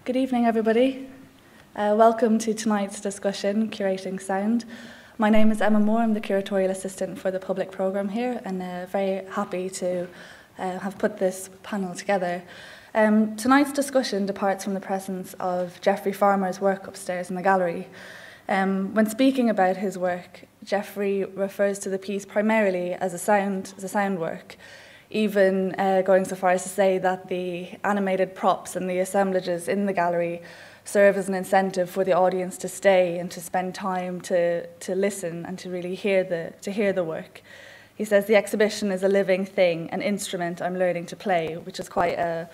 Good evening, everybody. Welcome to tonight's discussion, Curating Sound. My name is Emma Moore. I'm the Curatorial Assistant for the Public Programme here, and very happy to have put this panel together. Tonight's discussion departs from the presence of Geoffrey Farmer's work upstairs in the gallery. When speaking about his work, Geoffrey refers to the piece primarily as a sound work, even going so far as to say that the animated props and the assemblages in the gallery serve as an incentive for the audience to stay and to spend time to listen and to really hear the work. He says the exhibition is a living thing, an instrument I'm learning to play, which is quite a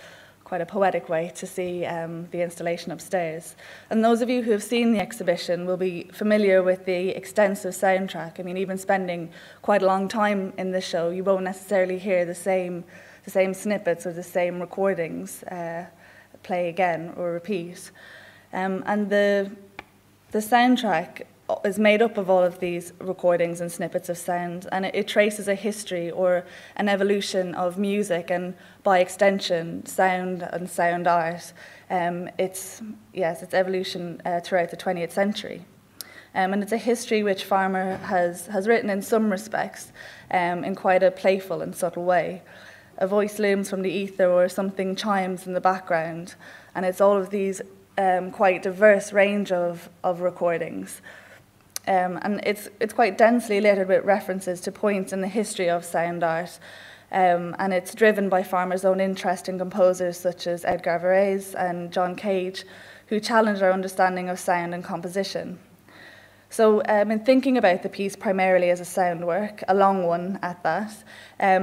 poetic way to see the installation upstairs. And those of you who have seen the exhibition will be familiar with the extensive soundtrack. I mean, even spending quite a long time in the show, you won't necessarily hear the same snippets or the same recordings play again or repeat. And the soundtrack is made up of all of these recordings and snippets of sound, and it traces a history or an evolution of music and, by extension, sound and sound art. Its evolution throughout the 20th century. And it's a history which Farmer has written in some respects in quite a playful and subtle way. A voice looms from the ether or something chimes in the background, and it's all of these quite diverse range of recordings. And it's quite densely littered with references to points in the history of sound art, and it's driven by Farmer's own interest in composers such as Edgar Varese and John Cage, who challenged our understanding of sound and composition. So in thinking about the piece primarily as a sound work, a long one at that,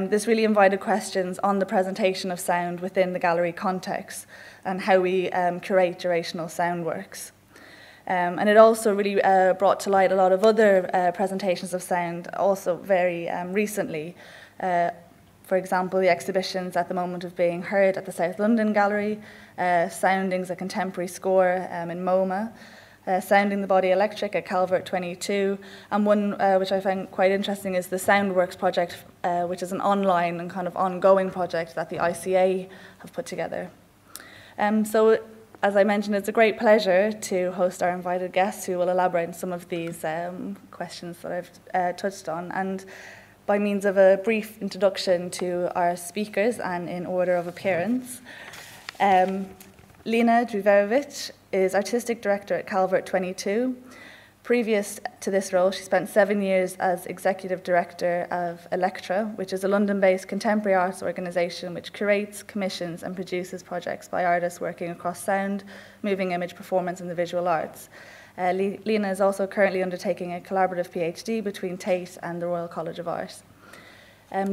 this really invited questions on the presentation of sound within the gallery context and how we curate durational sound works. And it also really brought to light a lot of other presentations of sound, also very recently. For example, the exhibitions at the moment of being heard at the South London Gallery, Soundings, a contemporary score in MoMA, Sounding the Body Electric at Calvert 22, and one which I find quite interesting is the Soundworks project, which is an online and kind of ongoing project that the ICA have put together. So, as I mentioned, it's a great pleasure to host our invited guests who will elaborate on some of these questions that I've touched on. And by means of a brief introduction to our speakers and in order of appearance, Lina Džuverović is Artistic Director at Calvert 22. Previous to this role, she spent 7 years as Executive Director of Electra, which is a London-based contemporary arts organisation which curates, commissions and produces projects by artists working across sound, moving image, performance and the visual arts. Lina is also currently undertaking a collaborative PhD between Tate and the Royal College of Art.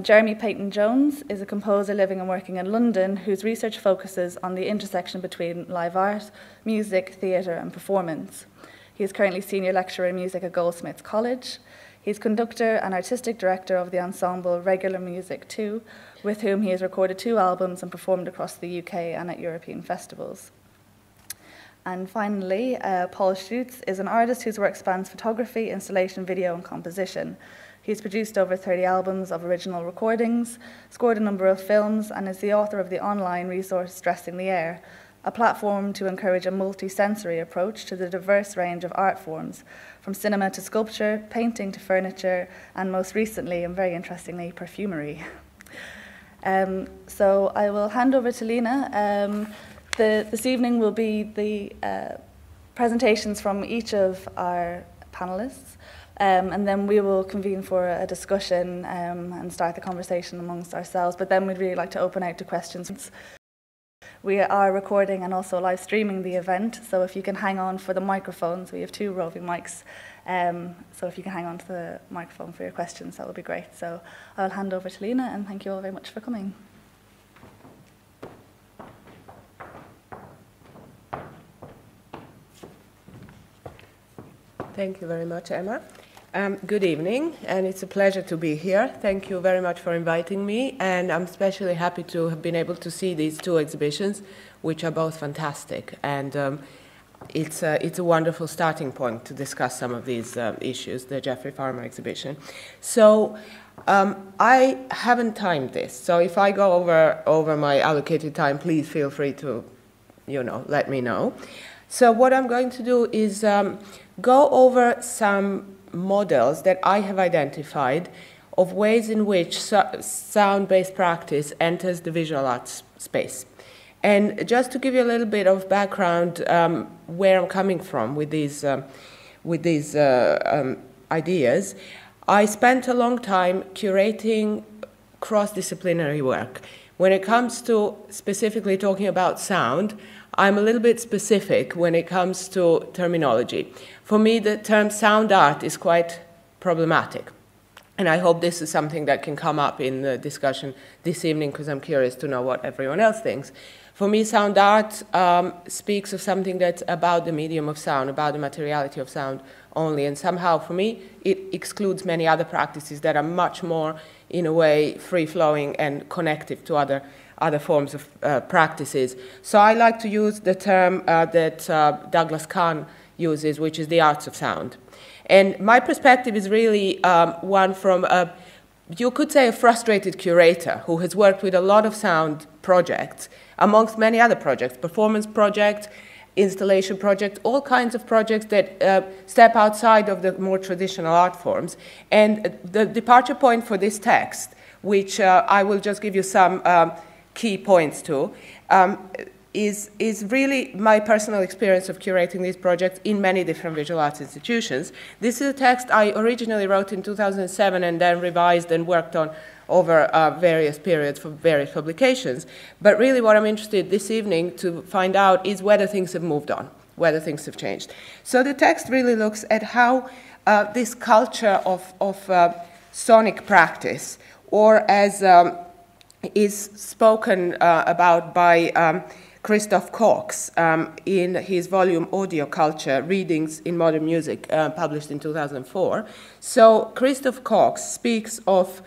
Jeremy Peyton-Jones is a composer living and working in London whose research focuses on the intersection between live art, music, theatre and performance. He is currently Senior Lecturer in Music at Goldsmiths College. He's Conductor and Artistic Director of the ensemble Regular Music 2, with whom he has recorded 2 albums and performed across the UK and at European festivals. And finally, Paul Schütze is an artist whose work spans photography, installation, video and composition. He's produced over 30 albums of original recordings, scored a number of films, and is the author of the online resource Dressing the Air, a platform to encourage a multi-sensory approach to the diverse range of art forms, from cinema to sculpture, painting to furniture, and most recently, and very interestingly, perfumery. So I will hand over to Lina. This evening will be the presentations from each of our panelists, and then we will convene for a discussion and start the conversation amongst ourselves, but then we'd really like to open out to questions. We are recording and also live streaming the event, so if you can hang on for the microphones, we have 2 roving mics, so if you can hang on to the microphone for your questions, that would be great. So I'll hand over to Lina, and thank you all very much for coming. Thank you very much, Emma. Good evening, and it's a pleasure to be here. Thank you very much for inviting me, and I'm especially happy to have been able to see these 2 exhibitions, which are both fantastic, and it's a wonderful starting point to discuss some of these issues, the Geoffrey Farmer exhibition. So I haven't timed this, so if I go over my allocated time, please feel free to let me know. So what I'm going to do is go over some models that I have identified of ways in which sound-based practice enters the visual arts space. And just to give you a little bit of background where I'm coming from with these ideas, I spent a long time curating cross-disciplinary work. When it comes to specifically talking about sound, I'm a little bit specific when it comes to terminology. For me, the term sound art is quite problematic. And I hope this is something that can come up in the discussion this evening, because I'm curious to know what everyone else thinks. For me, sound art speaks of something that's about the medium of sound, about the materiality of sound only. And somehow, for me, it excludes many other practices that are much more, in a way, free-flowing and connective to other forms of practices. So I like to use the term that Douglas Kahn uses, which is the arts of sound. And my perspective is really one from, you could say, a frustrated curator who has worked with a lot of sound projects, amongst many other projects, performance projects, installation projects, all kinds of projects that step outside of the more traditional art forms. And the departure point for this text, which I will just give you some key points to, is really my personal experience of curating these projects in many different visual arts institutions. This is a text I originally wrote in 2007 and then revised and worked on over various periods for various publications. But really what I'm interested this evening to find out is whether things have moved on, whether things have changed. So the text really looks at how this culture of sonic practice, or as is spoken about by Christoph Cox in his volume Audio Culture, Readings in Modern Music, published in 2004. So Christoph Cox speaks of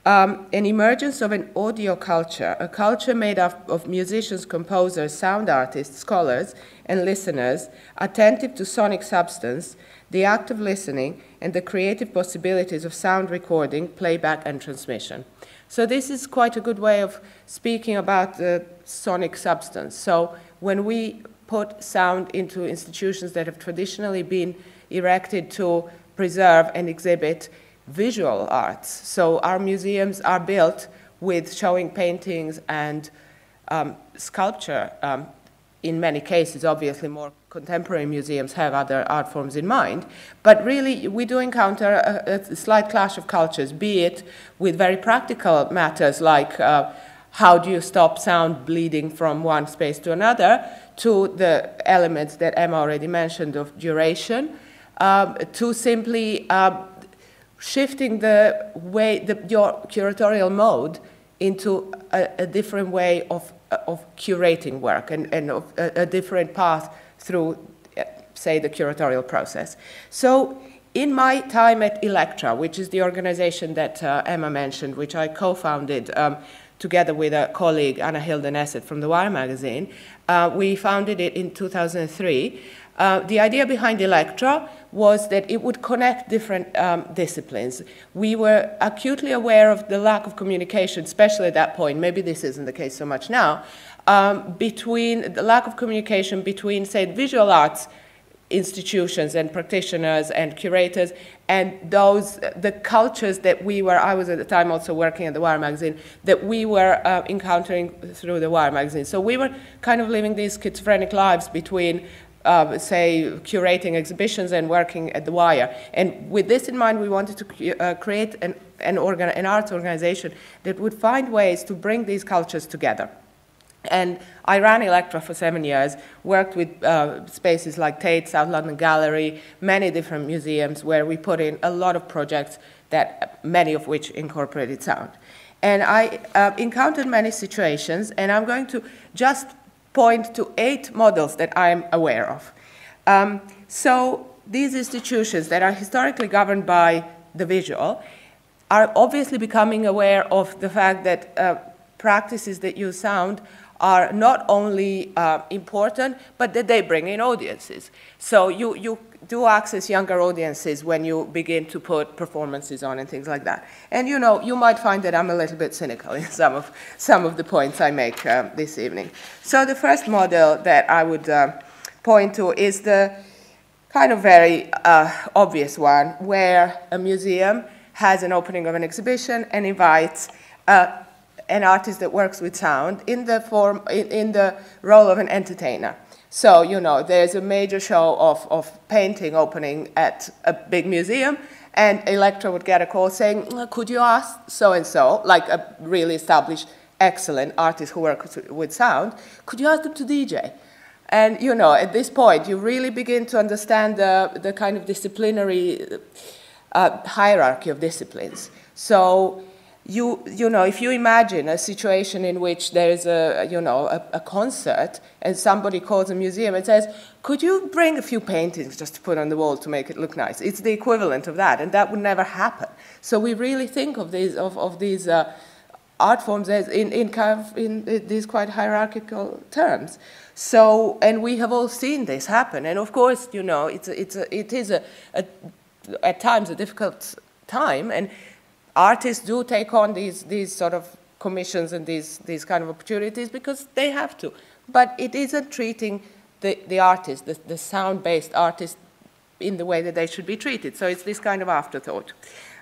an emergence of an audio culture, a culture made up of musicians, composers, sound artists, scholars, and listeners, attentive to sonic substance, the act of listening, and the creative possibilities of sound recording, playback, and transmission. So this is quite a good way of speaking about the sonic substance. So when we put sound into institutions that have traditionally been erected to preserve and exhibit visual arts, so our museums are built with showing paintings and sculpture. In many cases, obviously, more contemporary museums have other art forms in mind. But really, we do encounter a slight clash of cultures, be it with very practical matters like how do you stop sound bleeding from one space to another, to the elements that Emma already mentioned of duration, to simply shifting the way, your curatorial mode into a different way of curating work and of a different path through, say, the curatorial process. So in my time at Electra, which is the organization that Emma mentioned, which I co-founded together with a colleague, Anna Hilde Nesset from The Wire magazine, we founded it in 2003. The idea behind Electra was that it would connect different disciplines. We were acutely aware of the lack of communication, especially at that point, maybe this isn't the case so much now, between the lack of communication between, say, visual arts institutions and practitioners and curators and the cultures that I was at the time also working at The Wire magazine, that we were encountering through The Wire magazine. So we were kind of living these schizophrenic lives between say, curating exhibitions and working at The Wire. And with this in mind, we wanted to create an arts organization that would find ways to bring these cultures together. And I ran Electra for 7 years, worked with spaces like Tate, South London Gallery, many different museums where we put in a lot of projects, many of which incorporated sound. And I encountered many situations, and I'm going to just point to 8 models that I'm aware of. So these institutions that are historically governed by the visual are obviously becoming aware of the fact that practices that use sound are not only important, but that they bring in audiences. So do access younger audiences when you begin to put performances on and things like that. And you know, you might find that I'm a little bit cynical in some of the points I make this evening. So the first model that I would point to is the kind of very obvious one, where a museum has an opening of an exhibition and invites an artist that works with sound in the role of an entertainer. So, you know, there's a major show of painting opening at a big museum, and Electra would get a call saying, could you ask so-and-so, like a really established, excellent artist who works with sound, could you ask them to DJ? And, you know, at this point, you really begin to understand the kind of disciplinary hierarchy of disciplines. So, you know, if you imagine a situation in which there is a concert and somebody calls a museum and says, could you bring a few paintings just to put on the wall to make it look nice? It's the equivalent of that, and that would never happen. So we really think of these art forms as in these quite hierarchical terms. So, and we have all seen this happen. And of course, you know, it is at times a difficult time, and artists do take on these sort of commissions and these kind of opportunities because they have to. But it isn't treating the artist, the sound-based artist, in the way that they should be treated. So it's this kind of afterthought.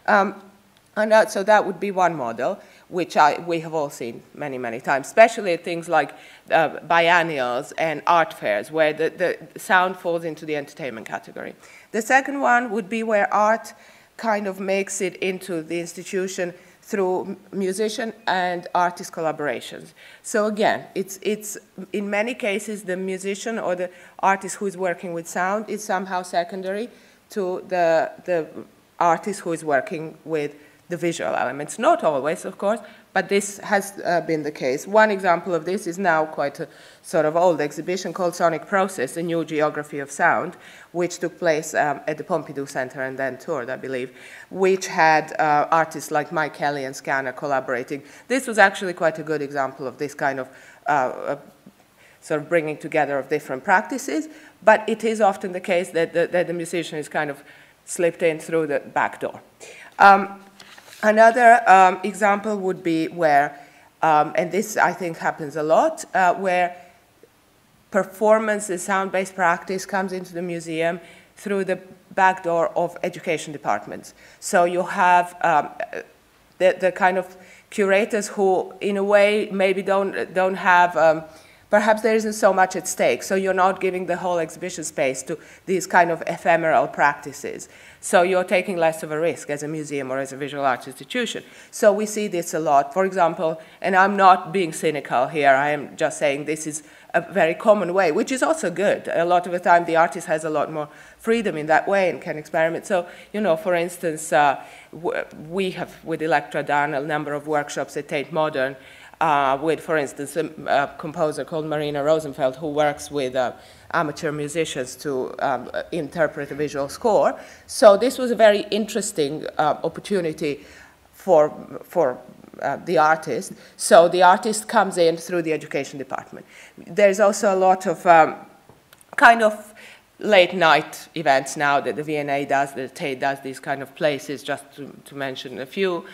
So that would be one model, which we have all seen many, many times, especially at things like biennials and art fairs, where the sound falls into the entertainment category. The second one would be where art kind of makes it into the institution through musician and artist collaborations. So again, it's in many cases the musician or the artist who is working with sound is somehow secondary to the artist who is working with the visual elements. Not always, of course, but this has been the case. One example of this is now quite a sort of old exhibition called Sonic Process, a new geography of sound, which took place at the Pompidou Center and then toured, I believe, which had artists like Mike Kelly and Scanner collaborating. This was actually quite a good example of this kind of sort of bringing together of different practices, but it is often the case that the musician is kind of slipped in through the back door. Another example would be where, and this I think happens a lot, where performance and sound-based practice comes into the museum through the back door of education departments. So you have the kind of curators who, in a way, maybe don't have, perhaps there isn't so much at stake, so you're not giving the whole exhibition space to these kind of ephemeral practices. So you're taking less of a risk as a museum or as a visual arts institution. So we see this a lot. For example, and I'm not being cynical here, I am just saying this is a very common way, which is also good. A lot of the time the artist has a lot more freedom in that way and can experiment. So, you know, for instance, we have with Electra done a number of workshops at Tate Modern with, for instance, a composer called Marina Rosenfeld who works with amateur musicians to interpret a visual score. So this was a very interesting opportunity for the artist. So the artist comes in through the education department. There's also a lot of kind of late night events now that the V&A does, the Tate does, these kind of places, just to mention a few,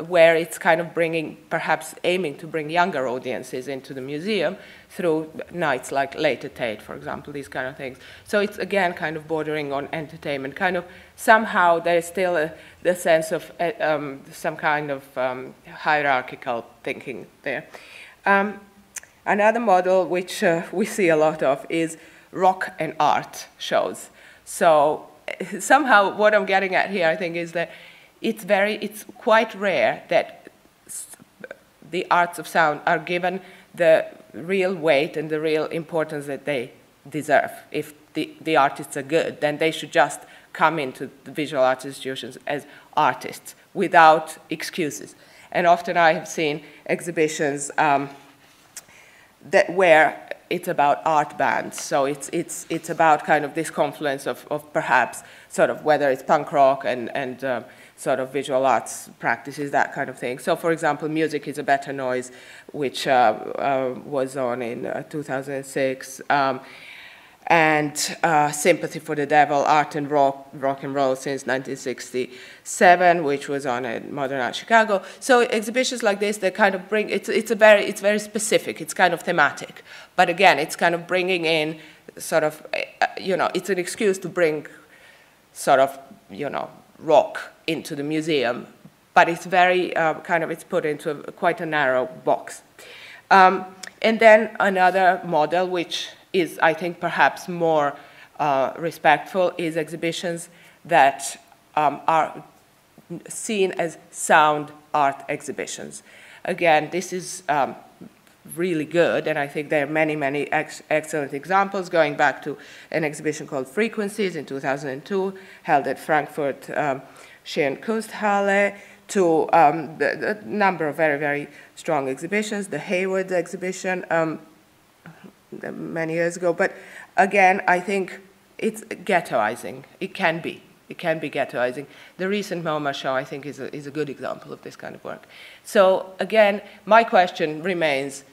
where it's kind of bringing, perhaps aiming to bring younger audiences into the museum through nights like Late at Tate, for example, these kind of things. So it's, again, kind of bordering on entertainment. Kind of somehow there's still the sense of some kind of hierarchical thinking there. Another model which we see a lot of is rock and art shows. So somehow what I'm getting at here, I think, is that it's quite rare that the arts of sound are given the real weight and the real importance that they deserve. If the artists are good, then they should just come into the visual arts institutions as artists without excuses. And often I have seen exhibitions where it's about art bands. So it's about kind of this confluence of perhaps sort of whether it's punk rock and sort of visual arts practices, that kind of thing. So, for example, Music is a Better Noise, which was on in 2006. and Sympathy for the Devil, Art and Rock and Roll since 1967, which was on at Modern Art Chicago. So exhibitions like this, they kind of bring, it's very specific, it's kind of thematic. But again, it's kind of bringing in sort of, it's an excuse to bring sort of, rock into the museum, but it's very it's put into quite a narrow box. And then another model, which is, I think, perhaps more respectful, is exhibitions that are seen as sound art exhibitions. Again, this is really good, and I think there are many, many excellent examples, going back to an exhibition called Frequencies in 2002, held at Frankfurt Kunsthalle, to a number of very, very strong exhibitions, the Hayward exhibition many years ago. But again, I think it's ghettoizing. It can be ghettoizing. The recent MoMA show, I think, is a good example of this kind of work. So again, my question remains,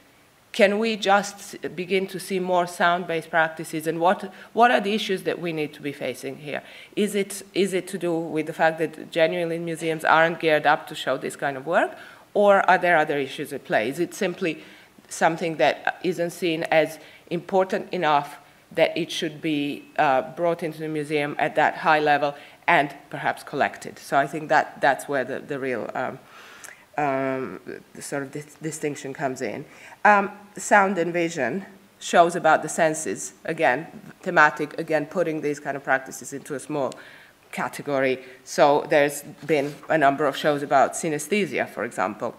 can we just begin to see more sound-based practices, and what are the issues that we need to be facing here? Is it to do with the fact that genuinely museums aren't geared up to show this kind of work, or are there other issues at play? Is it simply something that isn't seen as important enough that it should be brought into the museum at that high level and perhaps collected? So I think that's where the real sort of distinction comes in. Sound and vision shows about the senses, again, thematic, again, putting these kind of practices into a small category. So there's been a number of shows about synesthesia, for example,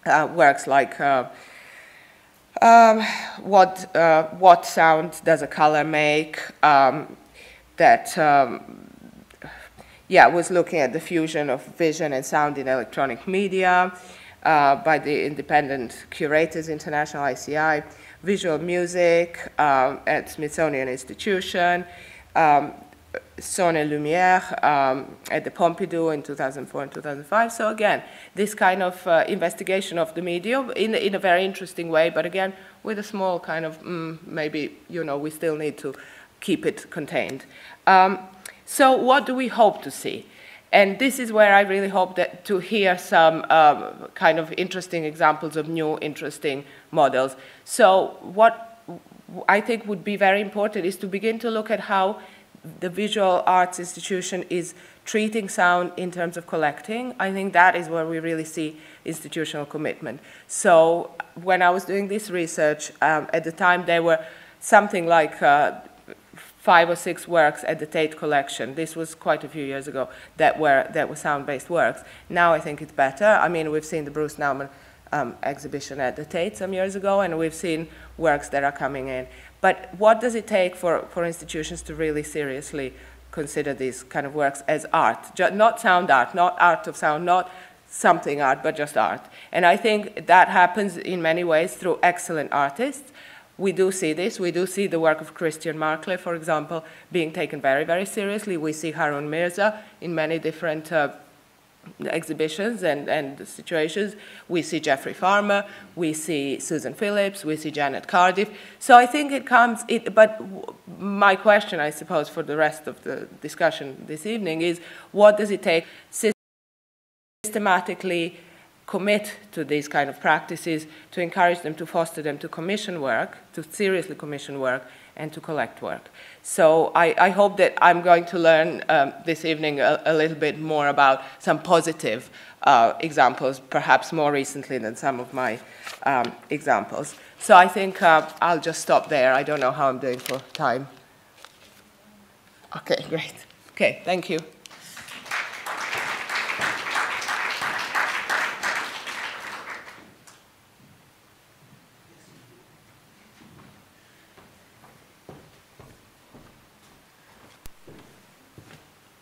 works like what sound does a color make, was looking at the fusion of vision and sound in electronic media by the independent curators, International ICI, visual music at Smithsonian Institution, Son et Lumière at the Pompidou in 2004 and 2005. So again, this kind of investigation of the medium in a very interesting way, but again, with a small kind of, maybe, we still need to keep it contained. So what do we hope to see? And this is where I really hope that to hear some kind of interesting examples of new, interesting models. So what I think would be very important is to begin to look at how the visual arts institution is treating sound in terms of collecting. I think that is where we really see institutional commitment. So when I was doing this research, at the time there were something like 5 or 6 works at the Tate collection. This was quite a few years ago that were sound-based works. Now I think it's better. I mean, we've seen the Bruce Nauman exhibition at the Tate some years ago, and we've seen works that are coming in. But what does it take for institutions to really seriously consider these kind of works as art? Not sound art, not art of sound, not something art, but just art. And I think that happens in many ways through excellent artists. We do see this. We do see the work of Christian Markle, for example, being taken very, very seriously. We see Harun Mirza in many different exhibitions and situations. We see Geoffrey Farmer. We see Susan Phillips. We see Janet Cardiff. So I think it comes, but my question, I suppose, for the rest of the discussion this evening is, what does it take systematically commit to these kind of practices, to encourage them, to foster them, to commission work, to seriously commission work, and to collect work. So I hope that I'm going to learn this evening a little bit more about some positive examples, perhaps more recently than some of my examples. So I think I'll just stop there. I don't know how I'm doing for time. Okay, great. Okay, thank you.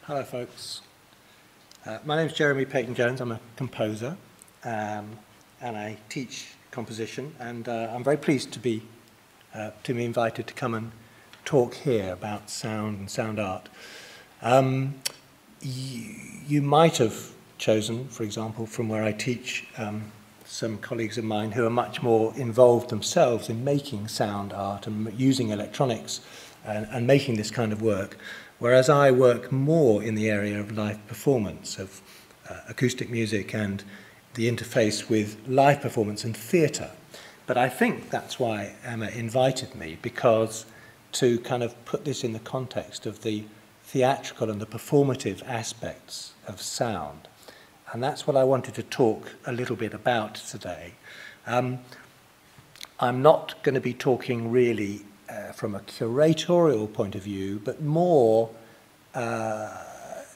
Hello, folks. My name is Jeremy Peyton-Jones. I'm a composer, and I teach composition. And I'm very pleased to be invited to come and talk here about sound and sound art. You might have chosen, for example, from where I teach, some colleagues of mine who are much more involved themselves in making sound art and using electronics and making this kind of work, whereas I work more in the area of live performance, of acoustic music and the interface with live performance and theatre. But I think that's why Emma invited me, because to kind of put this in the context of the theatrical and the performative aspects of sound. And that's what I wanted to talk a little bit about today. I'm not going to be talking really from a curatorial point of view, but more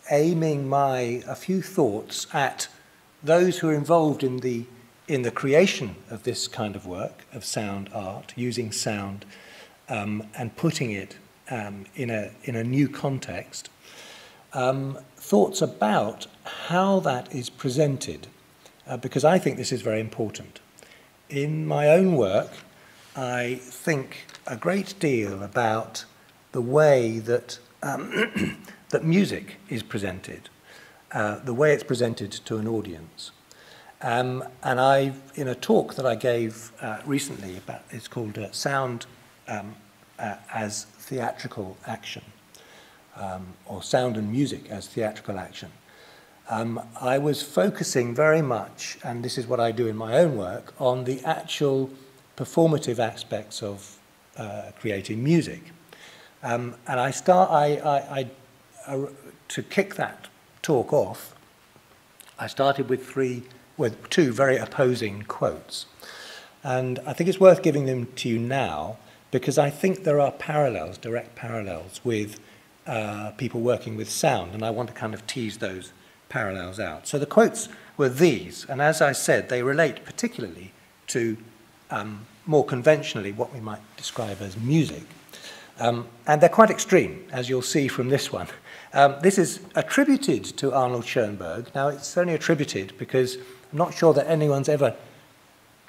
aiming a few thoughts at those who are involved in the creation of this kind of work, of sound art, using sound and putting it in a new context. Thoughts about how that is presented, because I think this is very important. In my own work, I think a great deal about the way that that music is presented, the way it's presented to an audience. And in a talk that I gave recently, it's called Sound as Theatrical Action, or Sound and Music as Theatrical Action. I was focusing very much, and this is what I do in my own work, on the actual performative aspects of creating music. And to kick that talk off, I started with two very opposing quotes. And I think it's worth giving them to you now, because I think there are parallels, direct parallels, with people working with sound, and I want to kind of tease those parallels out. So the quotes were these, and as I said, they relate particularly to more conventionally what we might describe as music. And they're quite extreme, as you'll see from this one. This is attributed to Arnold Schoenberg. Now, it's only attributed because I'm not sure that anyone's ever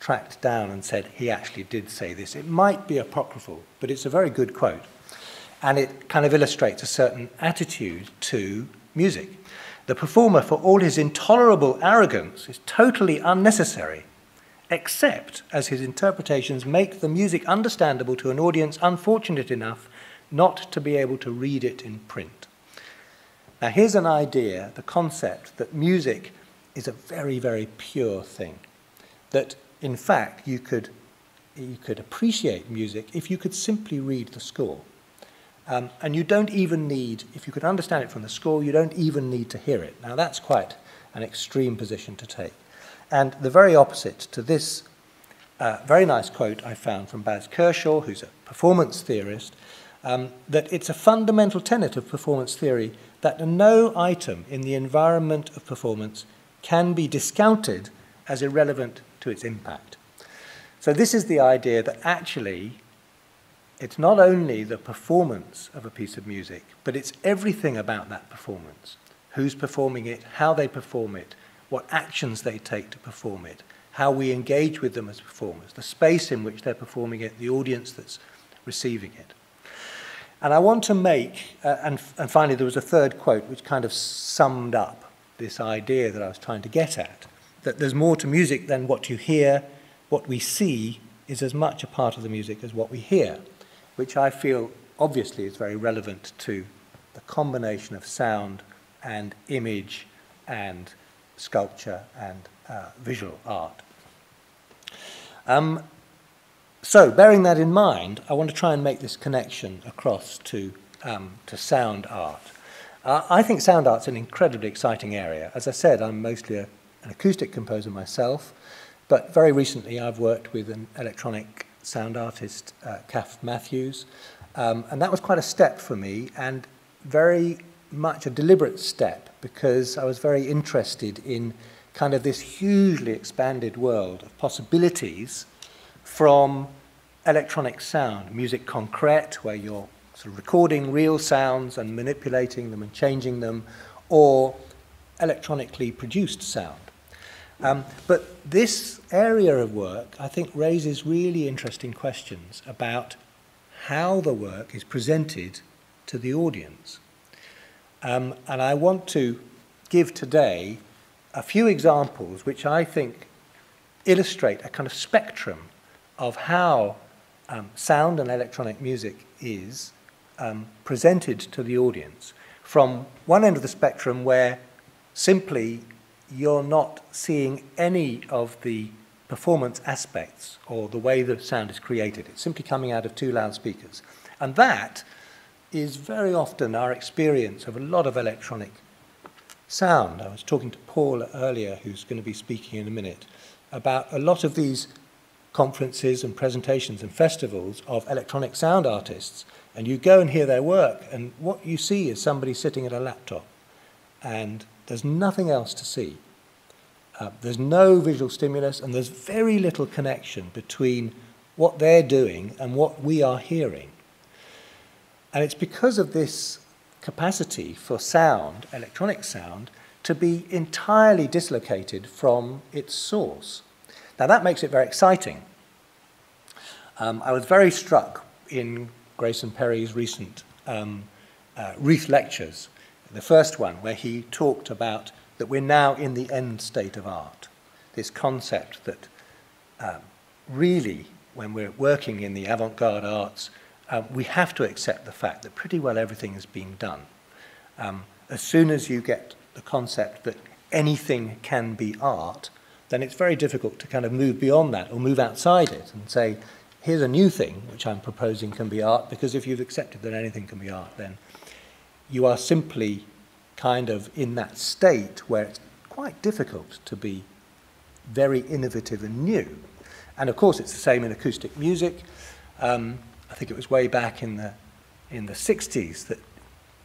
tracked down and said he actually did say this. It might be apocryphal, but it's a very good quote. And it kind of illustrates a certain attitude to music. The performer, for all his intolerable arrogance, is totally unnecessary, except as his interpretations make the music understandable to an audience unfortunate enough not to be able to read it in print. Now, here's an idea, the concept that music is a very, very pure thing. That, in fact, you could appreciate music if you could simply read the score. And you don't even need, if you could understand it from the score, you don't even need to hear it. Now, that's quite an extreme position to take. And the very opposite to this very nice quote I found from Baz Kershaw, who's a performance theorist, that it's a fundamental tenet of performance theory that no item in the environment of performance can be discounted as irrelevant to its impact. So this is the idea that actually it's not only the performance of a piece of music, but it's everything about that performance. Who's performing it, how they perform it, what actions they take to perform it, how we engage with them as performers, the space in which they're performing it, the audience that's receiving it. And I want to make, and finally there was a third quote which kind of summed up this idea that I was trying to get at, that there's more to music than what you hear. What we see is as much a part of the music as what we hear, which I feel obviously is very relevant to the combination of sound and image and sculpture and visual art. So, bearing that in mind, I want to try and make this connection across to sound art. I think sound art's an incredibly exciting area. As I said, I'm mostly an acoustic composer myself, but very recently I've worked with an electronic sound artist, Kath Matthews, and that was quite a step for me, and very much a deliberate step, because I was very interested in kind of this hugely expanded world of possibilities from electronic sound, music concrete, where you're sort of recording real sounds and manipulating them and changing them, or electronically produced sound. But this area of work, I think, raises really interesting questions about how the work is presented to the audience. And I want to give today a few examples which I think illustrate a kind of spectrum of how sound and electronic music is presented to the audience from one end of the spectrum where simply you're not seeing any of the performance aspects or the way the sound is created. It's simply coming out of two loudspeakers. And that is very often our experience of a lot of electronic sound. I was talking to Paul earlier, who's going to be speaking in a minute, about a lot of these conferences and presentations and festivals of electronic sound artists, and you go and hear their work, and what you see is somebody sitting at a laptop, and there's nothing else to see. There's no visual stimulus, and there's very little connection between what they're doing and what we are hearing. And it's because of this capacity for sound, electronic sound, to be entirely dislocated from its source. Now that makes it very exciting. I was very struck in Grayson Perry's recent Ruth lectures, the first one where he talked about that we're now in the end state of art, this concept that really, when we're working in the avant-garde arts, we have to accept the fact that pretty well everything is being done. As soon as you get the concept that anything can be art, then it's very difficult to kind of move beyond that or move outside it and say, here's a new thing which I'm proposing can be art, because if you've accepted that anything can be art, then you are simply kind of in that state where it's quite difficult to be very innovative and new. And of course it's the same in acoustic music. I think it was way back in the 60s that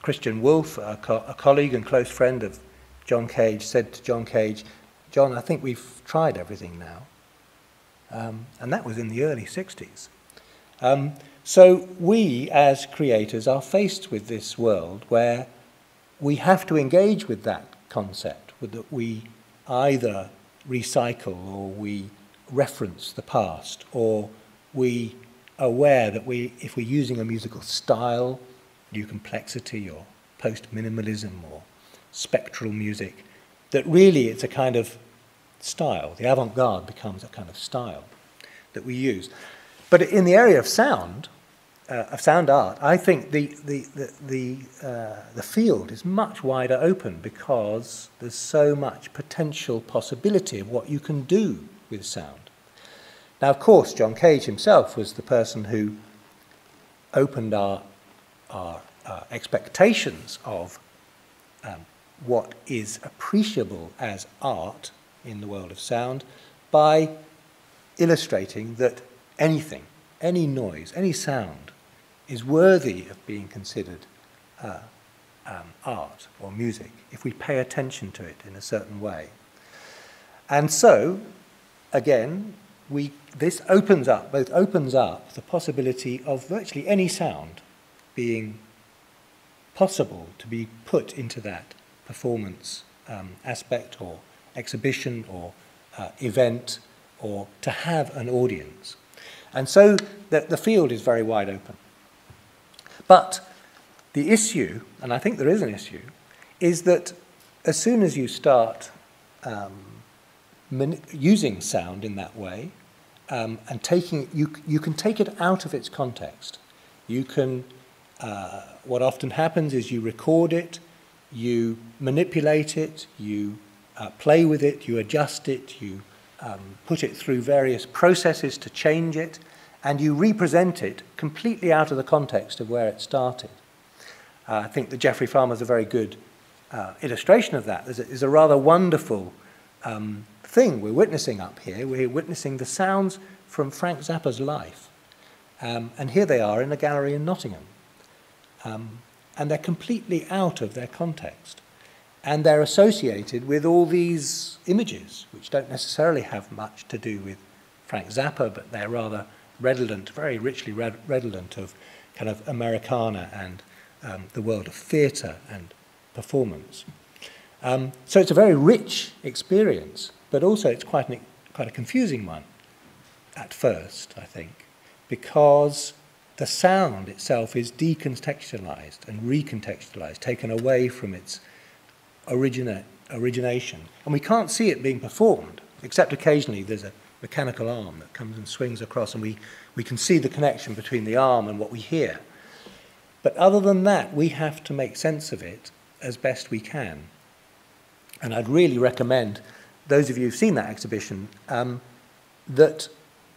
Christian Wolff, a colleague and close friend of John Cage, said to John Cage, John, I think we've tried everything now. And that was in the early 60s. So we, as creators, are faced with this world where we have to engage with that concept, that we either recycle or we reference the past, or we are aware that if we're using a musical style, new complexity or post-minimalism or spectral music, that really it's a kind of style. The avant-garde becomes a kind of style that we use. But in the area of sound art, I think the field is much wider open because there's so much potential possibility of what you can do with sound. Now, of course, John Cage himself was the person who opened our expectations of what is appreciable as art in the world of sound by illustrating that anything, any noise, any sound is worthy of being considered art or music if we pay attention to it in a certain way. And so, again, this opens up the possibility of virtually any sound being possible to be put into that performance aspect or exhibition or event, or to have an audience. And so the field is very wide open. But the issue, and I think there is an issue, is that as soon as you start using sound in that way, and you can take it out of its context. You can, what often happens is you record it, you manipulate it, you play with it, you adjust it, you put it through various processes to change it, and you represent it completely out of the context of where it started. I think that Geoffrey Farmer is a very good illustration of that. There's a rather wonderful thing we're witnessing up here. We're witnessing the sounds from Frank Zappa's life. And here they are in a gallery in Nottingham. And they're completely out of their context. And they're associated with all these images, which don't necessarily have much to do with Frank Zappa, but they're rather redolent, very richly redolent of kind of Americana and the world of theatre and performance. So it's a very rich experience, but also it's quite a confusing one at first, I think, because the sound itself is decontextualized and recontextualized, taken away from its origination. And we can't see it being performed, except occasionally there's a mechanical arm that comes and swings across, and we can see the connection between the arm and what we hear. But other than that, we have to make sense of it as best we can. And I'd really recommend those of you who've seen that exhibition that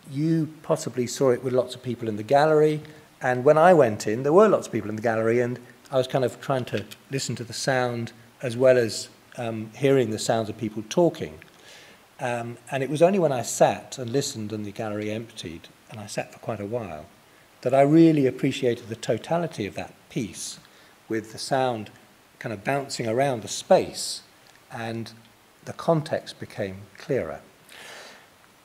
you possibly saw it with lots of people in the gallery. And when I went in, there were lots of people in the gallery, and I was kind of trying to listen to the sound as well as hearing the sounds of people talking. And it was only when I sat and listened and the gallery emptied, and I sat for quite a while, that I really appreciated the totality of that piece, with the sound kind of bouncing around the space, and the context became clearer.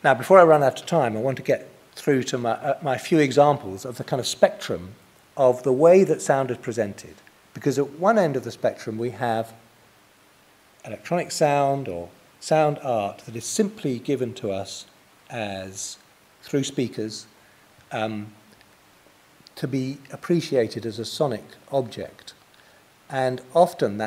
Now, before I run out of time, I want to get through to my few examples of the kind of spectrum of the way that sound is presented. Because at one end of the spectrum, we have electronic sound or sound art that is simply given to us as, through speakers, to be appreciated as a sonic object. And often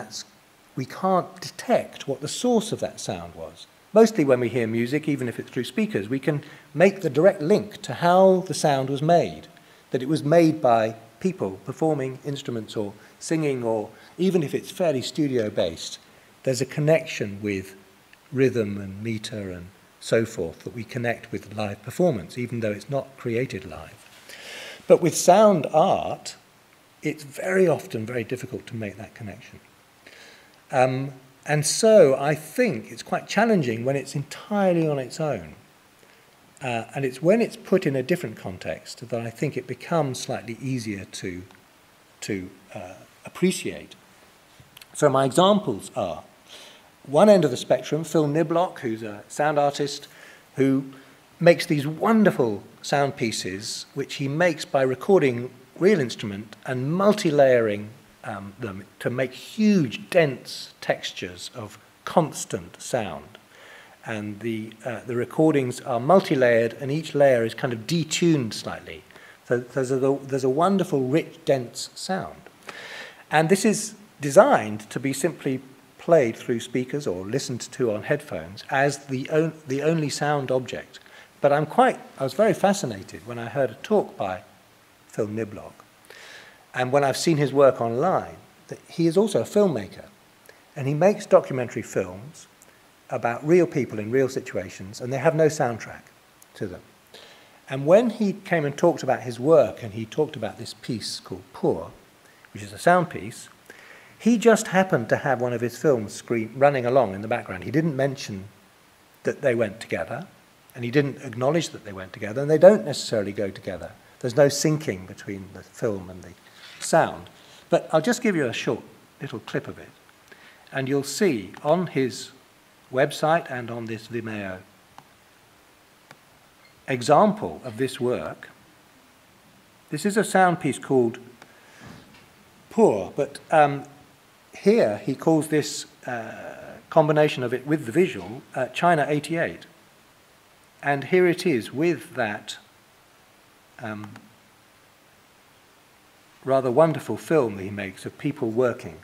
we can't detect what the source of that sound was. Mostly when we hear music, even if it's through speakers, we can make the direct link to how the sound was made, that it was made by people performing instruments or singing, or even if it's fairly studio-based, there's a connection with rhythm and meter and so forth that we connect with live performance, even though it's not created live. But with sound art, it's very often very difficult to make that connection. And so I think it's quite challenging when it's entirely on its own. And it's when it's put in a different context that I think it becomes slightly easier to appreciate. So my examples are, one end of the spectrum, Phil Niblock, who's a sound artist who makes these wonderful sound pieces, which he makes by recording real instrument and multi-layering them to make huge, dense textures of constant sound. And the recordings are multi-layered, and each layer is kind of detuned slightly. So there's a wonderful, rich, dense sound. And this is designed to be simply played through speakers or listened to on headphones as the only sound object. But I was very fascinated when I heard a talk by Phil Niblock, and when I've seen his work online, that he is also a filmmaker, and he makes documentary films about real people in real situations, and they have no soundtrack to them. And when he came and talked about his work, and he talked about this piece called Poor, which is a sound piece, he just happened to have one of his films running along in the background. He didn't mention that they went together, and he didn't acknowledge that they went together, and they don't necessarily go together. There's no syncing between the film and the sound. But I'll just give you a short little clip of it, and you'll see on his website and on this Vimeo example of this work. This is a sound piece called Poor, but here he calls this combination of it with the visual China 88. And here it is with that rather wonderful film that he makes of people working.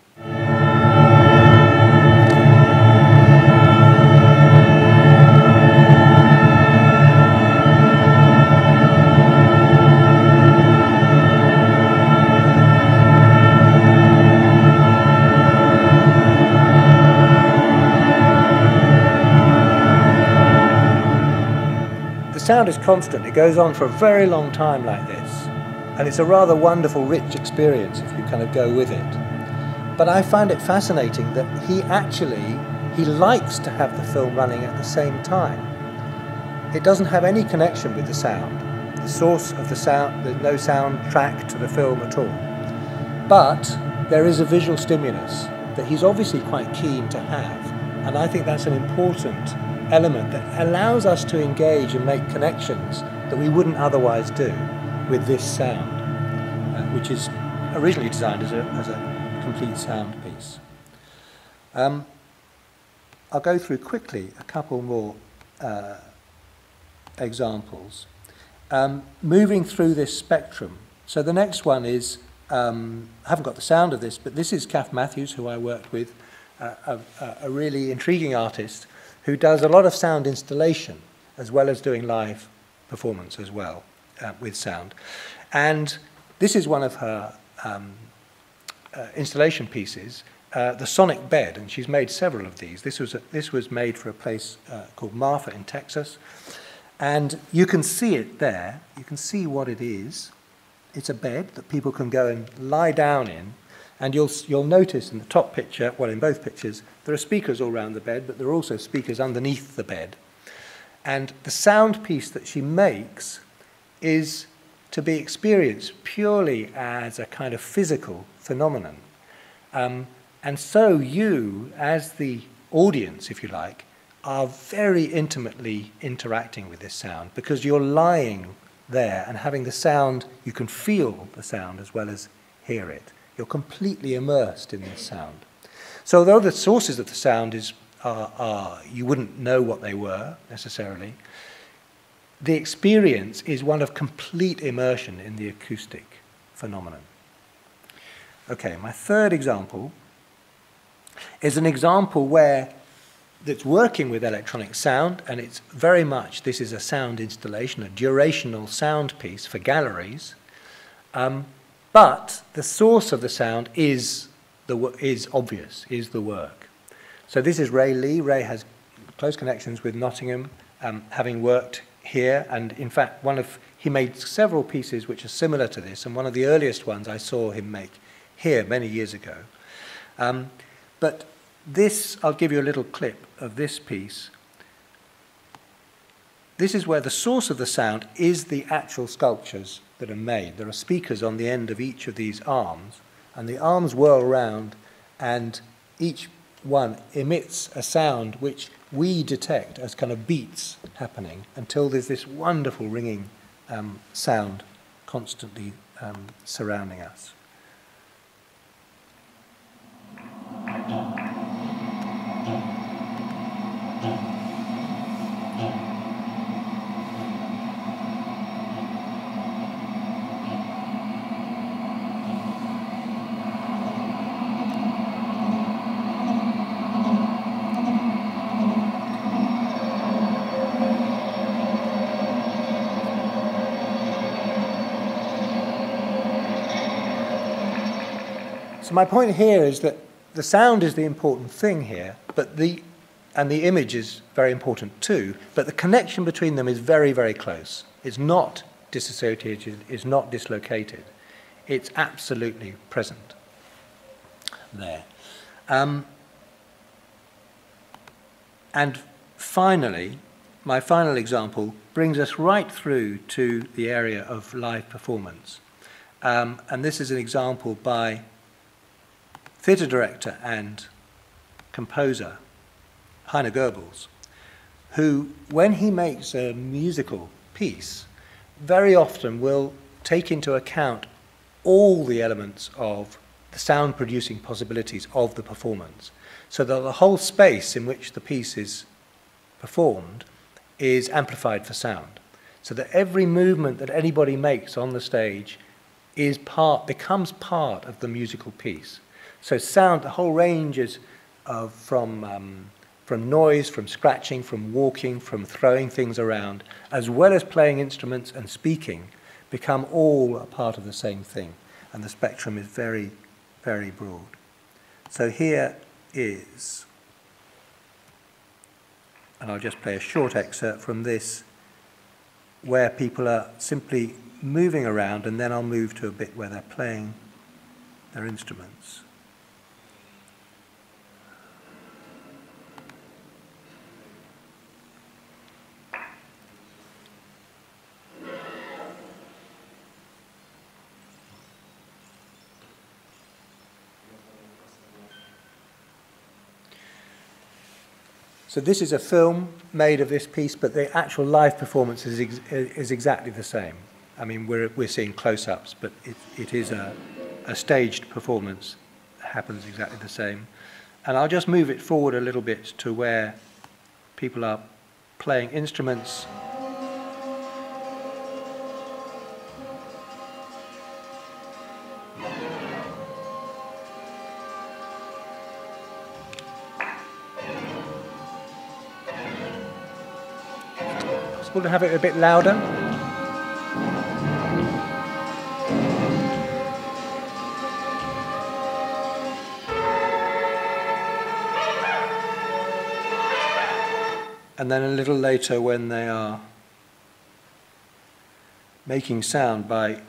The sound is constant. It goes on for a very long time like this. And it's a rather wonderful, rich experience if you kind of go with it. But I find it fascinating that he likes to have the film running at the same time. It doesn't have any connection with the sound. The source of the sound, there's no soundtrack to the film at all. But there is a visual stimulus that he's obviously quite keen to have. And I think that's an important element that allows us to engage and make connections that we wouldn't otherwise do with this sound, which is originally designed as a complete sound piece. I'll go through quickly a couple more examples. Moving through this spectrum. So the next one is, I haven't got the sound of this, but this is Kath Matthews, who I worked with, a really intriguing artist who does a lot of sound installation as well as doing live performance as well with sound. And this is one of her installation pieces, the sonic bed, and she's made several of these. This was made for a place called Marfa in Texas. And you can see it there. You can see what it is. It's a bed that people can go and lie down in. And you'll notice in the top picture, well, in both pictures, there are speakers all around the bed, but there are also speakers underneath the bed. And the sound piece that she makes is to be experienced purely as a kind of physical phenomenon. And so you, as the audience, if you like, are very intimately interacting with this sound because you're lying there and having the sound, you can feel the sound as well as hear it. You're completely immersed in this sound. So although the sources of the sound you wouldn't know what they were necessarily, the experience is one of complete immersion in the acoustic phenomenon. Okay, my third example is an example where that's working with electronic sound, and it's very much, this is a sound installation, a durational sound piece for galleries, but the source of the sound is obvious, is the work. So this is Ray Lee. Ray has close connections with Nottingham, having worked here, and in fact he made several pieces which are similar to this, and one of the earliest ones I saw him make here many years ago. But this, I'll give you a little clip of this piece. This is where the source of the sound is the actual sculptures that are made. There are speakers on the end of each of these arms, and the arms whirl around, and each one emits a sound which we detect as kind of beats happening until there's this wonderful ringing sound constantly surrounding us. So my point here is that the sound is the important thing here, but the image is very important too, but the connection between them is very, very close. It's not disassociated, it's not dislocated. It's absolutely present there. And finally, my final example brings us right through to the area of live performance. And this is an example by theatre director and composer Heine Goebbels, who, when he makes a musical piece, very often will take into account all the elements of the sound-producing possibilities of the performance, so that the whole space in which the piece is performed is amplified for sound, so that every movement that anybody makes on the stage becomes part of the musical piece. So sound, the whole range is from noise, from scratching, from walking, from throwing things around, as well as playing instruments and speaking, become all a part of the same thing. And the spectrum is very, very broad. So here is, and I'll just play a short excerpt from this, where people are simply moving around, and then I'll move to a bit where they're playing their instruments. So this is a film made of this piece, but the actual live performance is exactly the same. I mean, we're seeing close-ups, but it is a staged performance that happens exactly the same. And I'll just move it forward a little bit to where people are playing instruments. To have it a bit louder. and then a little later when they are making sound by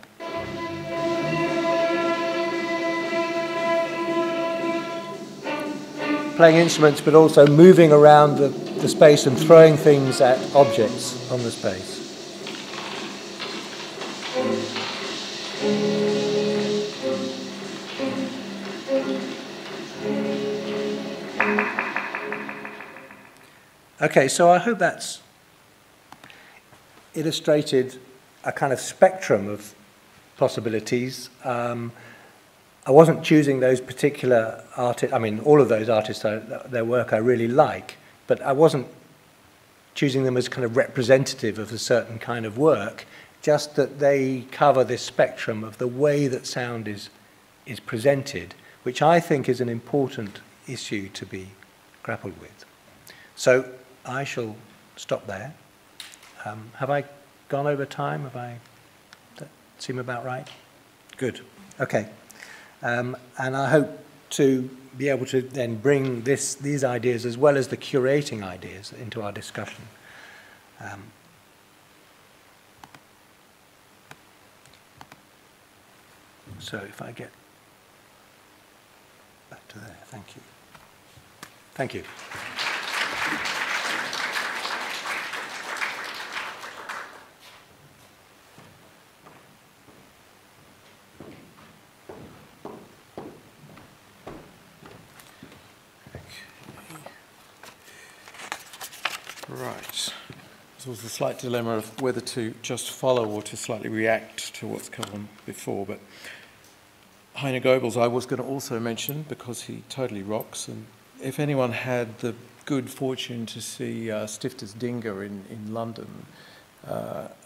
playing instruments, but also moving around the space and throwing things at objects on the space. Okay, so I hope that's illustrated a kind of spectrum of possibilities. I wasn't choosing those particular artists. I mean, all of those artists, their work I really like, but I wasn't choosing them as kind of representative of a certain kind of work, just that they cover this spectrum of the way that sound is presented, which I think is an important issue to be grappled with. So I shall stop there. Have I gone over time? Does that seem about right? Good. Okay. And I hope to be able to then bring these ideas as well as the curating ideas into our discussion. So if I get back to there, thank you. Thank you. Right. There was a slight dilemma of whether to just follow or to slightly react to what's come on before, but Heine Goebbels I was going to also mention because he totally rocks, and if anyone had the good fortune to see Stifter's Dinger in London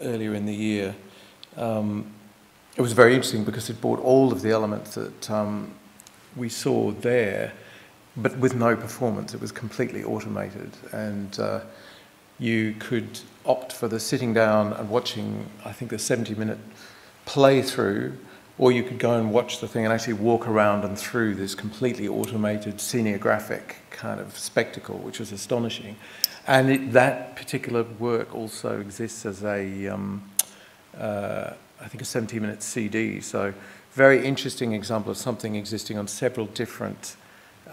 earlier in the year, it was very interesting because it brought all of the elements that we saw there, but with no performance. It was completely automated, and you could opt for the sitting down and watching, I think, the 70-minute playthrough, or you could go and watch the thing and actually walk around and through this completely automated scenographic kind of spectacle, which was astonishing. And that particular work also exists as a, I think, a 70-minute CD. So very interesting example of something existing on several different,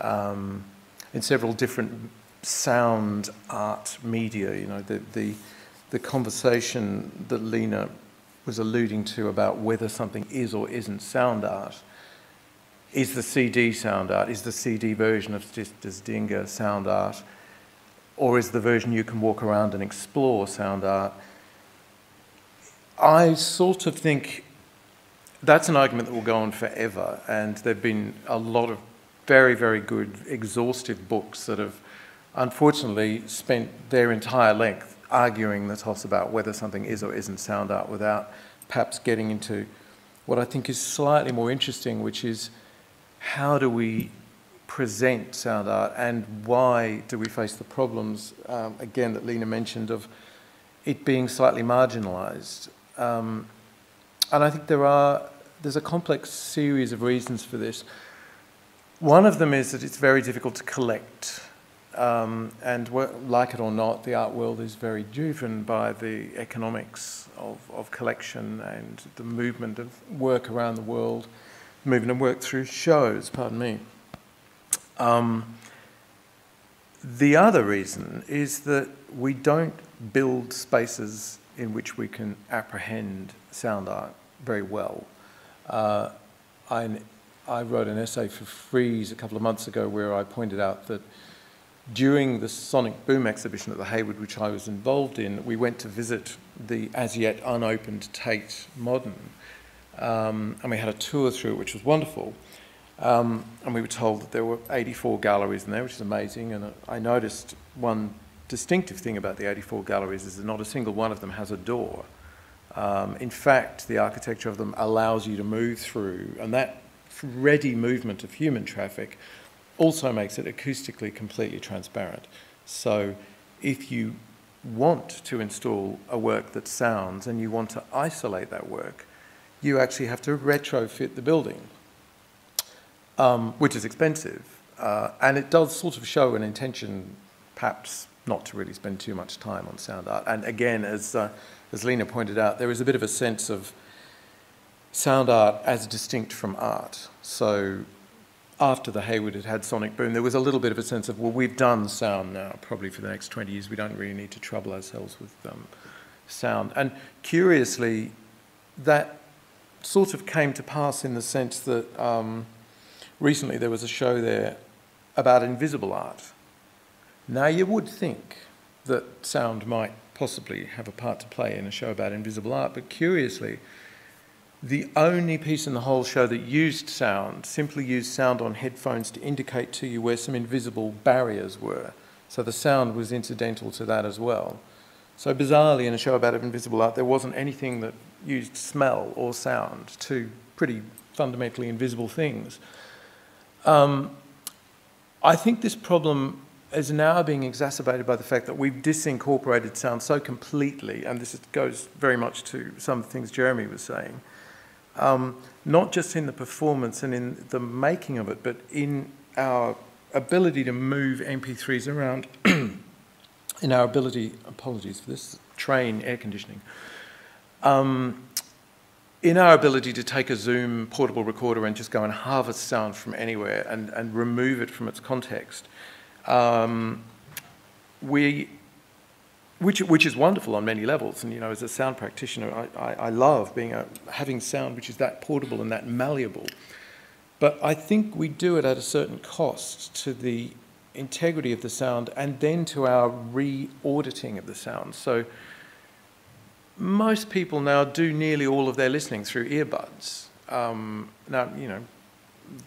in several different sound art media. You know, the conversation that Lina was alluding to about whether something is or isn't sound art. Is the CD sound art? Is the CD version of Stifter's Dinger sound art? Or is the version you can walk around and explore sound art? I sort of think that's an argument that will go on forever, and there have been a lot of very, very good, exhaustive books that have unfortunately spent their entire length arguing the toss about whether something is or isn't sound art without perhaps getting into what I think is slightly more interesting, which is how do we present sound art and why do we face the problems, again, that Lina mentioned of it being slightly marginalised. And I think there's a complex series of reasons for this. One of them is that it's very difficult to collect. And like it or not, the art world is very driven by the economics of collection and the movement of work around the world, movement of work through shows, pardon me. The other reason is that we don't build spaces in which we can apprehend sound art very well. I wrote an essay for Frieze a couple of months ago where I pointed out that during the Sonic Boom exhibition at the Hayward, which I was involved in, we went to visit the as yet unopened Tate Modern, and we had a tour through it, which was wonderful. And we were told that there were 84 galleries in there, which is amazing. And I noticed one distinctive thing about the 84 galleries is that not a single one of them has a door. In fact, the architecture of them allows you to move through, and that ready movement of human traffic also makes it acoustically completely transparent. So if you want to install a work that sounds and you want to isolate that work, you actually have to retrofit the building, which is expensive. And it does sort of show an intention, perhaps not to really spend too much time on sound art. And again, as Lina pointed out, there is a bit of a sense of sound art as distinct from art. So after the Hayward had sonic boom, there was a little bit of a sense of, well, we've done sound now, probably for the next 20 years. We don't really need to trouble ourselves with sound. And curiously, that sort of came to pass in the sense that recently there was a show there about invisible art. Now, you would think that sound might possibly have a part to play in a show about invisible art, but curiously, the only piece in the whole show that used sound simply used sound on headphones to indicate to you where some invisible barriers were. So the sound was incidental to that as well. So bizarrely, in a show about invisible art, there wasn't anything that used smell or sound, two pretty fundamentally invisible things. I think this problem is now being exacerbated by the fact that we've disincorporated sound so completely, and this goes very much to some of the things Jeremy was saying, not just in the performance and in the making of it, but in our ability to move MP3s around, in our ability, apologies for this, train air conditioning, in our ability to take a Zoom portable recorder and just go and harvest sound from anywhere and remove it from its context, which is wonderful on many levels. And, you know, as a sound practitioner, I love having sound which is that portable and that malleable. But I think we do it at a certain cost to the integrity of the sound and then to our re-auditing of the sound. So most people now do nearly all of their listening through earbuds. Now, you know,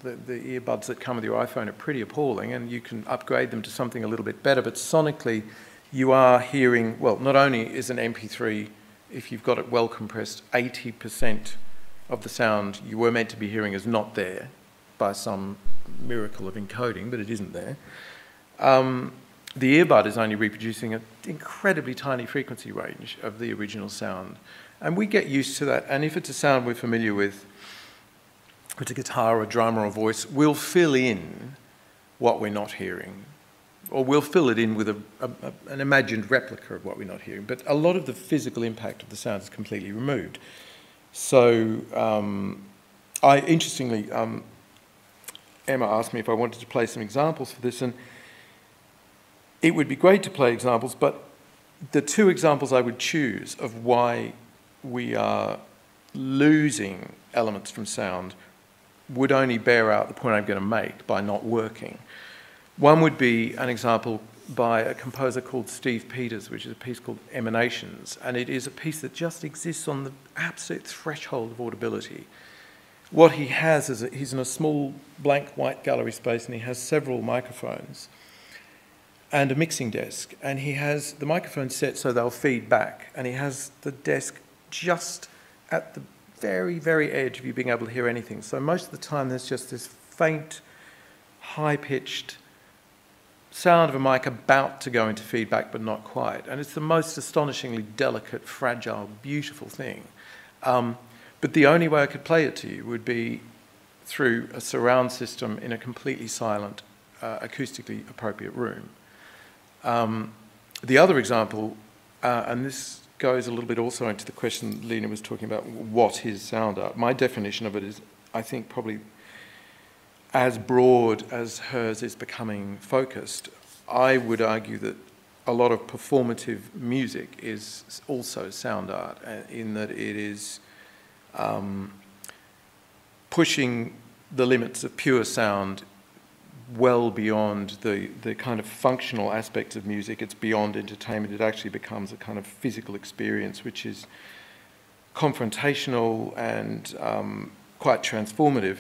the earbuds that come with your iPhone are pretty appalling, and you can upgrade them to something a little bit better, but sonically you are hearing, well, not only is an MP3, if you've got it well compressed, 80% of the sound you were meant to be hearing is not there by some miracle of encoding, but it isn't there. The earbud is only reproducing an incredibly tiny frequency range of the original sound. And we get used to that. And if it's a sound we're familiar with, if it's a guitar or a drum or a voice, we'll fill in what we're not hearing. Or we'll fill it in with an imagined replica of what we're not hearing. But a lot of the physical impact of the sound is completely removed. So, interestingly, Emma asked me if I wanted to play some examples for this, and it would be great to play examples, but the two examples I would choose of why we are losing elements from sound would only bear out the point I'm going to make by not working. One would be an example by a composer called Steve Peters, which is a piece called Emanations, and it is a piece that just exists on the absolute threshold of audibility. What he has is he's in a small blank white gallery space, and he has several microphones and a mixing desk, and he has the microphones set so they'll feed back, and he has the desk just at the very, very edge of you being able to hear anything. So most of the time there's just this faint, high-pitched sound of a mic about to go into feedback, but not quite. And it's the most astonishingly delicate, fragile, beautiful thing. But the only way I could play it to you would be through a surround system in a completely silent, acoustically appropriate room. The other example, and this goes a little bit also into the question Lina was talking about, what is sound art? My definition of it is, I think, probably as broad as hers is becoming focused. I would argue that a lot of performative music is also sound art, in that it is pushing the limits of pure sound well beyond the kind of functional aspects of music. It's beyond entertainment. It actually becomes a kind of physical experience which is confrontational and quite transformative.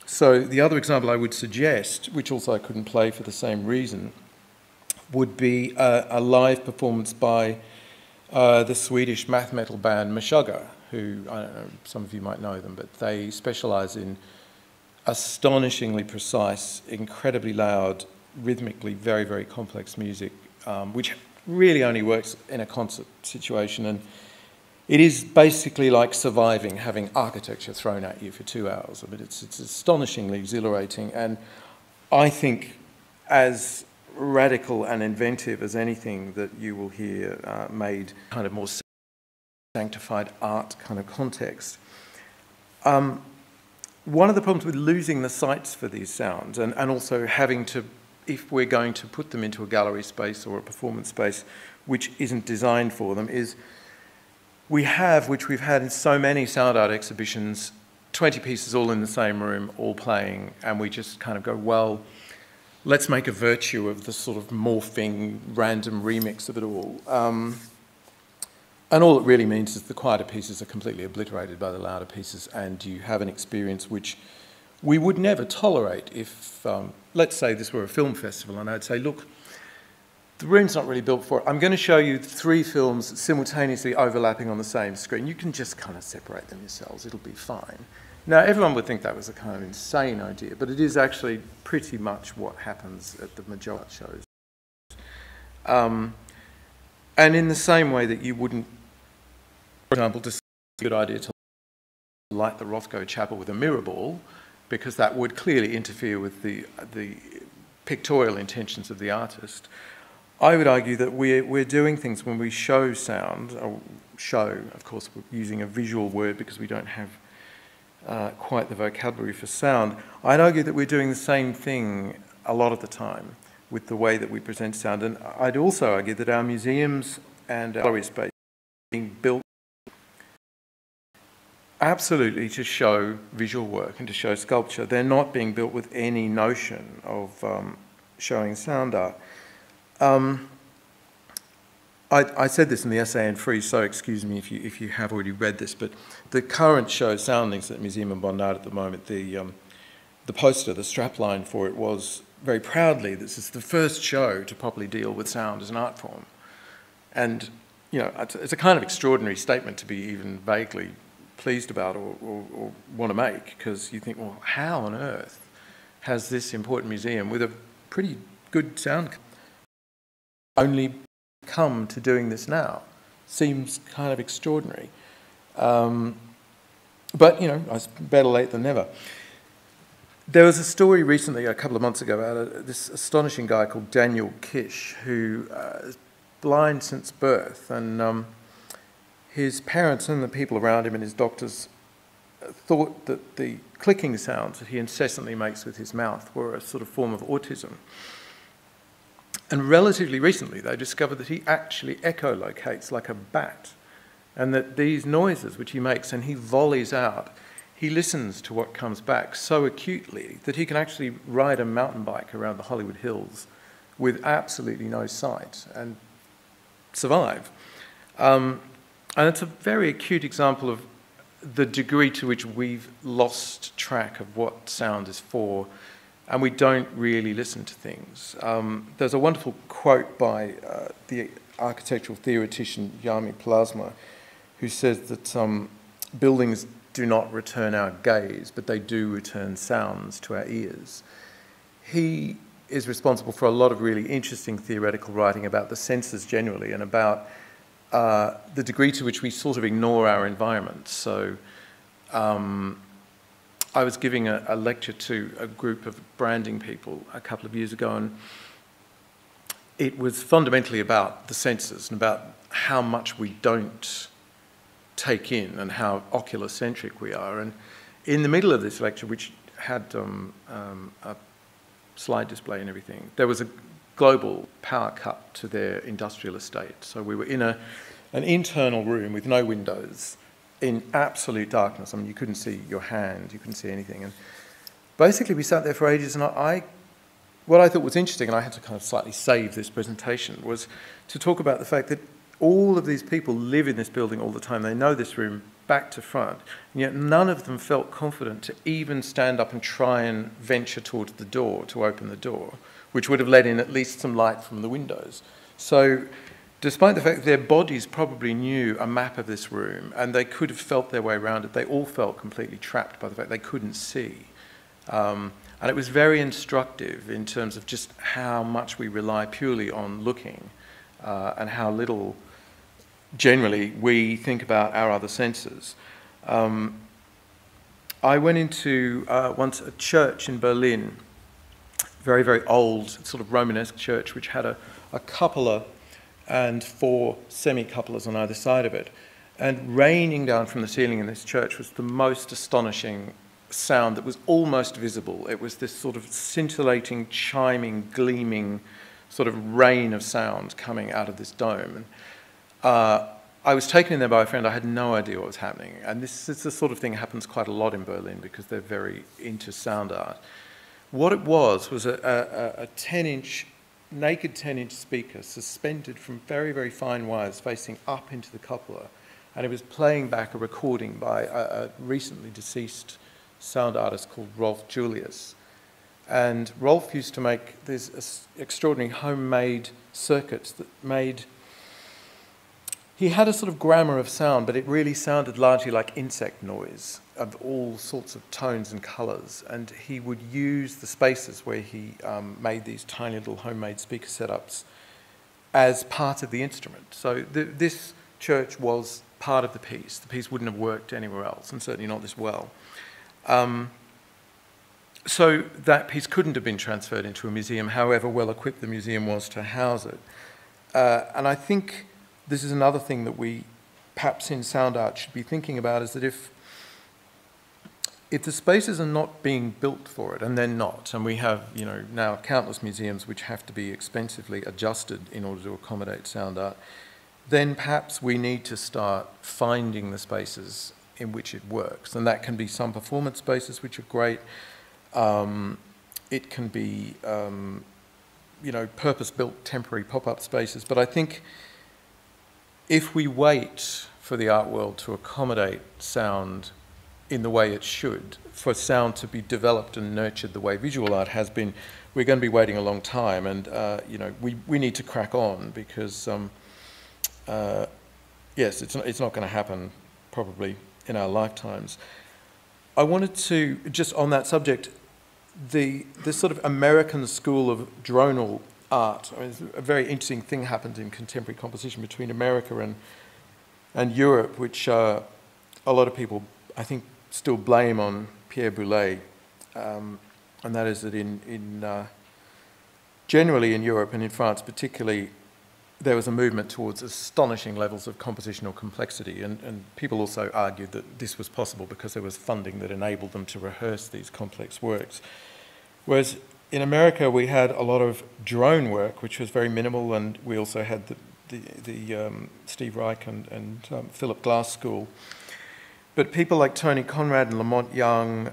So the other example I would suggest, which also I couldn't play for the same reason, would be a live performance by the Swedish math metal band Meshuggah, who, I don't know, some of you might know them, but they specialise in astonishingly precise, incredibly loud, rhythmically very, very complex music, which really only works in a concert situation. And it is basically like surviving having architecture thrown at you for 2 hours. I mean, it's astonishingly exhilarating. And I think as radical and inventive as anything that you will hear made kind of more sanctified art kind of context. One of the problems with losing the sights for these sounds and also having to, if we're going to put them into a gallery space or a performance space which isn't designed for them, is we have, which we've had in so many sound art exhibitions, 20 pieces all in the same room, all playing, and we just kind of go, well, let's make a virtue of the sort of morphing, random remix of it all. And all it really means is the quieter pieces are completely obliterated by the louder pieces, and you have an experience which we would never tolerate if, let's say this were a film festival, and I'd say, look, the room's not really built for it. I'm going to show you 3 films simultaneously overlapping on the same screen. You can just kind of separate them yourselves. It'll be fine. Now, everyone would think that was a kind of insane idea, but it is actually pretty much what happens at the majority shows. And in the same way that you wouldn't, for example, decide it's a good idea to light the Rothko chapel with a mirror ball, because that would clearly interfere with the pictorial intentions of the artist. I would argue that we're doing things when we show sound, or show, of course, we're using a visual word because we don't have quite the vocabulary for sound. I'd argue that we're doing the same thing a lot of the time with the way that we present sound. And I'd also argue that our museums and our gallery space are being built absolutely to show visual work and to show sculpture. They're not being built with any notion of showing sound art. I said this in the essay in Free, so excuse me if you have already read this, but the current show, Soundings, at Museum of Modern Art at the moment, the poster, the strapline for it was very proudly, this is the first show to properly deal with sound as an art form. And, you know, it's a kind of extraordinary statement to be even vaguely pleased about or want to make, because you think, well, how on earth has this important museum with a pretty good sound only come to doing this now? Seems kind of extraordinary. But, you know, it's better late than never. There was a story recently, a couple of months ago, about this astonishing guy called Daniel Kish, who is blind since birth, and his parents and the people around him and his doctors thought that the clicking sounds that he incessantly makes with his mouth were a sort of form of autism. And relatively recently, they discovered that he actually echolocates like a bat, and that these noises which he makes and he volleys out, he listens to what comes back so acutely that he can actually ride a mountain bike around the Hollywood Hills with absolutely no sight and survive. And it's a very acute example of the degree to which we've lost track of what sound is for, and we don't really listen to things. There's a wonderful quote by the architectural theoretician Jami Plasma, who says that buildings do not return our gaze, but they do return sounds to our ears. He is responsible for a lot of really interesting theoretical writing about the senses generally and about the degree to which we sort of ignore our environment. So I was giving a lecture to a group of branding people a couple of years ago, and it was fundamentally about the senses and about how much we don't take in and how ocular-centric we are. And in the middle of this lecture, which had a slide display and everything, there was a global power cut to their industrial estate. So we were in an internal room with no windows, in absolute darkness. I mean, you couldn't see your hand, you couldn't see anything. And basically we sat there for ages, and what I thought was interesting, and I had to kind of slightly save this presentation, was to talk about the fact that all of these people live in this building all the time. They know this room back to front, and yet none of them felt confident to even stand up and try and venture towards the door, to open the door, which would have let in at least some light from the windows. So despite the fact that their bodies probably knew a map of this room and they could have felt their way around it, they all felt completely trapped by the fact they couldn't see. And it was very instructive in terms of just how much we rely purely on looking and how little generally we think about our other senses. I went into once a church in Berlin, very, very old sort of Romanesque church which had a cupola and 4 semi-cupolas on either side of it. And raining down from the ceiling in this church was the most astonishing sound that was almost visible. It was this sort of scintillating, chiming, gleaming sort of rain of sound coming out of this dome. And, I was taken in there by a friend. I had no idea what was happening. And this is the sort of thing that happens quite a lot in Berlin because they're very into sound art. What it was a 10-inch, naked 10-inch speaker suspended from very, very fine wires facing up into the cupola. And it was playing back a recording by a recently deceased sound artist called Rolf Julius. And Rolf used to make these extraordinary homemade circuits that made... He had a sort of grammar of sound, but it really sounded largely like insect noise of all sorts of tones and colours. And he would use the spaces where he made these tiny little homemade speaker setups as part of the instrument. So this church was part of the piece. The piece wouldn't have worked anywhere else, and certainly not this well. So that piece couldn't have been transferred into a museum, however well equipped the museum was to house it. And I think this is another thing that we, perhaps in sound art, should be thinking about, is that if the spaces are not being built for it, and they're not, and we have, you know, now countless museums which have to be expensively adjusted in order to accommodate sound art, then perhaps we need to start finding the spaces in which it works. And that can be some performance spaces which are great. It can be, you know, purpose-built temporary pop-up spaces. But I think if we wait for the art world to accommodate sound in the way it should, for sound to be developed and nurtured the way visual art has been, we're going to be waiting a long time. And, you know, we need to crack on because, yes, it's not going to happen probably in our lifetimes. I wanted to, just on that subject, this sort of American school of dronal art. I mean, a very interesting thing happened in contemporary composition between America and Europe, which a lot of people, I think, still blame on Pierre Boulez, and that is that generally in Europe and in France particularly, there was a movement towards astonishing levels of compositional complexity, and people also argued that this was possible because there was funding that enabled them to rehearse these complex works. Whereas in America, we had a lot of drone work, which was very minimal, and we also had the Steve Reich and Philip Glass school. But people like Tony Conrad and Lamont Young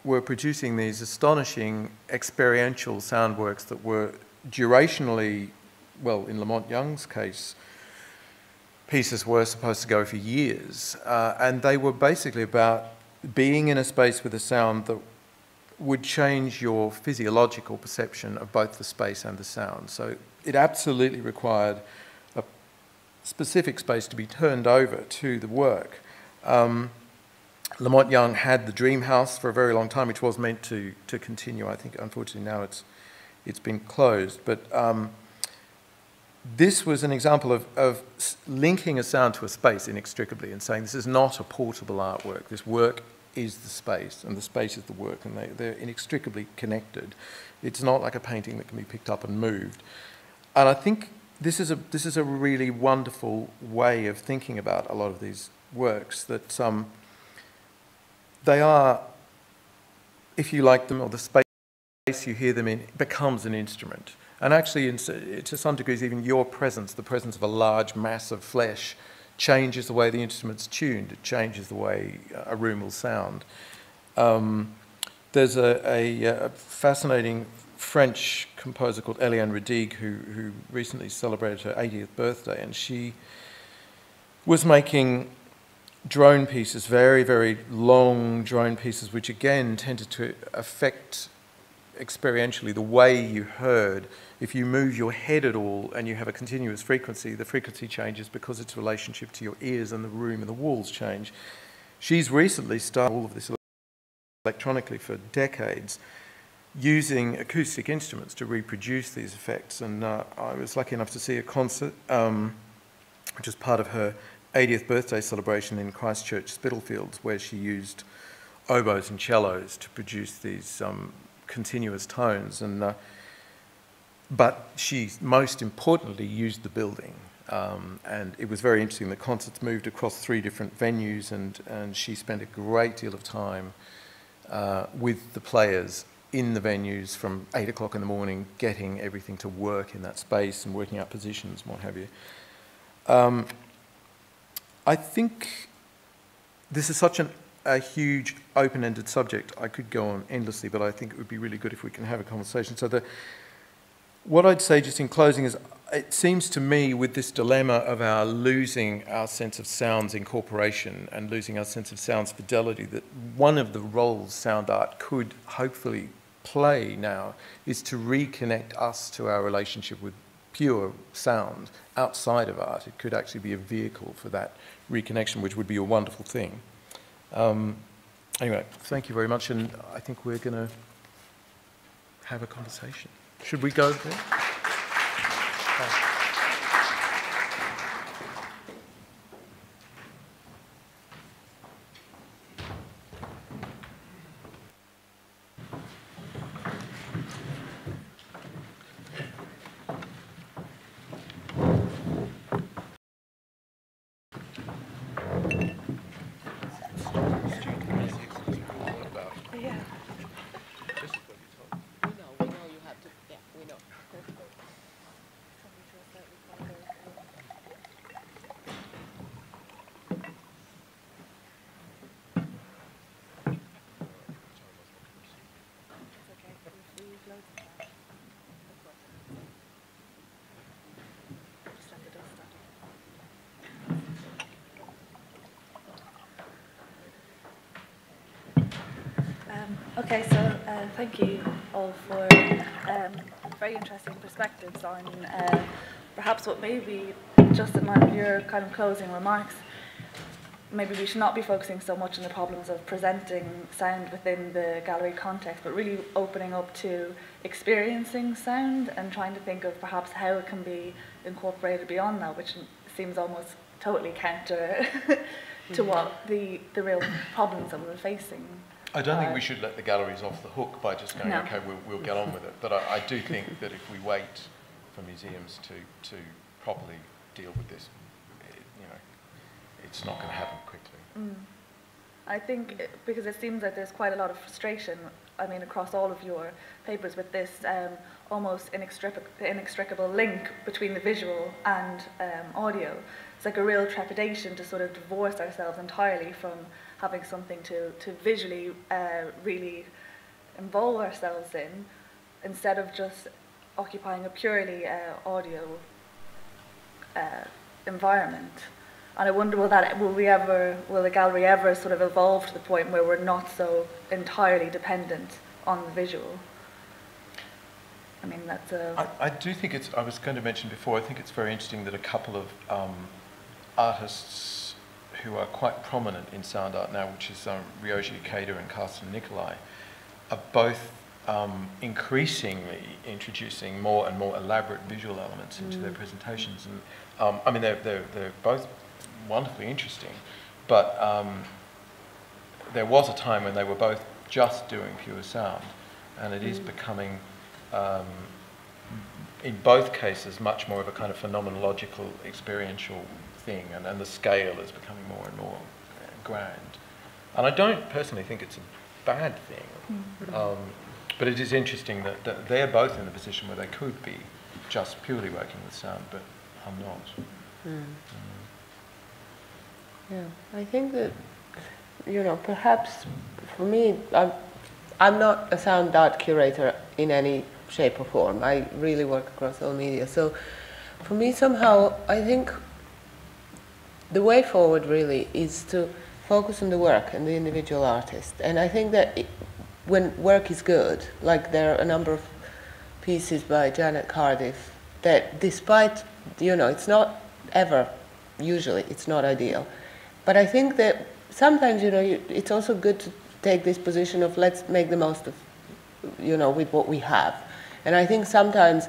were producing these astonishing experiential sound works that were durationally, well, in Lamont Young's case, pieces were supposed to go for years. And they were basically about being in a space with a sound that would change your physiological perception of both the space and the sound. So it absolutely required a specific space to be turned over to the work. Lamont Young had the Dream House for a very long time, which was meant to continue. I think, unfortunately, now it's been closed. But this was an example of linking a sound to a space inextricably and saying this is not a portable artwork. This work is the space, and the space is the work, and they're inextricably connected. It's not like a painting that can be picked up and moved. And I think this is a really wonderful way of thinking about a lot of these works, that they are, if you like them, or the space you hear them in, becomes an instrument. And actually, to some degrees, even your presence, the presence of a large mass of flesh, changes the way the instrument's tuned. It changes the way a room will sound. There's a fascinating French composer called Eliane Radigue who recently celebrated her 80th birthday, and she was making drone pieces, very, very long drone pieces, which again tended to affect experientially the way you heard. If you move your head at all and you have a continuous frequency, the frequency changes because its relationship to your ears and the room and the walls change. She's recently started all of this electronically for decades, using acoustic instruments to reproduce these effects. And I was lucky enough to see a concert, which is part of her 80th birthday celebration in Christchurch, Spitalfields, where she used oboes and cellos to produce these continuous tones. And but she most importantly used the building. And it was very interesting that concerts moved across 3 different venues, and she spent a great deal of time with the players in the venues from 8 o'clock in the morning, getting everything to work in that space and working out positions and what have you. I think this is such a huge open-ended subject. I could go on endlessly, but I think it would be really good if we can have a conversation. So what I'd say just in closing is, it seems to me with this dilemma of our losing our sense of sound's incorporation and losing our sense of sound's fidelity, that one of the roles sound art could hopefully play now is to reconnect us to our relationship with pure sound outside of art. It could actually be a vehicle for that reconnection, which would be a wonderful thing. Anyway, thank you very much, and I think we're going to have a conversation. Should we go there? Okay, so thank you all for very interesting perspectives on perhaps what may be, just in line with your kind of closing remarks, maybe we should not be focusing so much on the problems of presenting sound within the gallery context, but really opening up to experiencing sound and trying to think of perhaps how it can be incorporated beyond that, which seems almost totally counter to what the real problems that we're facing. I don't think we should let the galleries off the hook by just going, no. okay, we'll get on with it. But I do think that if we wait for museums to properly deal with this, it's not going to happen quickly. Mm. I think because it seems like there's quite a lot of frustration, I mean, across all of your papers with this almost inextricable link between the visual and audio. It's like a real trepidation to sort of divorce ourselves entirely from having something to visually really involve ourselves in, instead of just occupying a purely audio environment. And I wonder, will the gallery ever sort of evolve to the point where we're not so entirely dependent on the visual? I mean, that's a... I do think I was going to mention before, I think it's very interesting that a couple of artists who are quite prominent in sound art now, which is Ryoji and Carsten Nicolai, are both increasingly introducing more and more elaborate visual elements into their presentations. And I mean, they're both wonderfully interesting, but there was a time when they were both just doing pure sound, and it is becoming, in both cases, much more of a kind of phenomenological, experiential thing, and the scale is becoming more and more grand. And I don't personally think it's a bad thing, but it is interesting that they're both in the position where they could be just purely working with sound, but I'm not. Yeah, I think that, perhaps for me, I'm not a sound art curator in any shape or form. I really work across all media. So for me, somehow, I think the way forward really is to focus on the work and the individual artist. And I think that when work is good, like there are a number of pieces by Janet Cardiff that despite, it's not ever, usually it's not ideal. But I think that sometimes, it's also good to take this position of let's make the most of, with what we have. And I think sometimes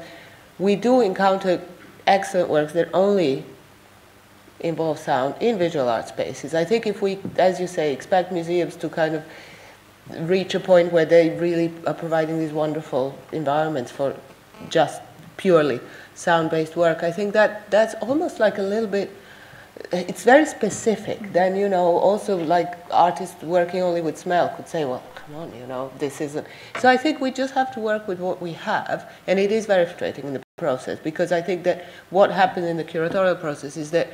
we do encounter excellent works that only involve sound in visual art spaces. I think if we, as you say, expect museums to kind of reach a point where they really are providing these wonderful environments for just purely sound-based work. I think that's almost like a little bit, it's very specific. Then, you know, also like artists working only with smell could say, well, come on, you know, this isn't. So I think we just have to work with what we have, and it is very frustrating in the process, because I think that what happens in the curatorial process is that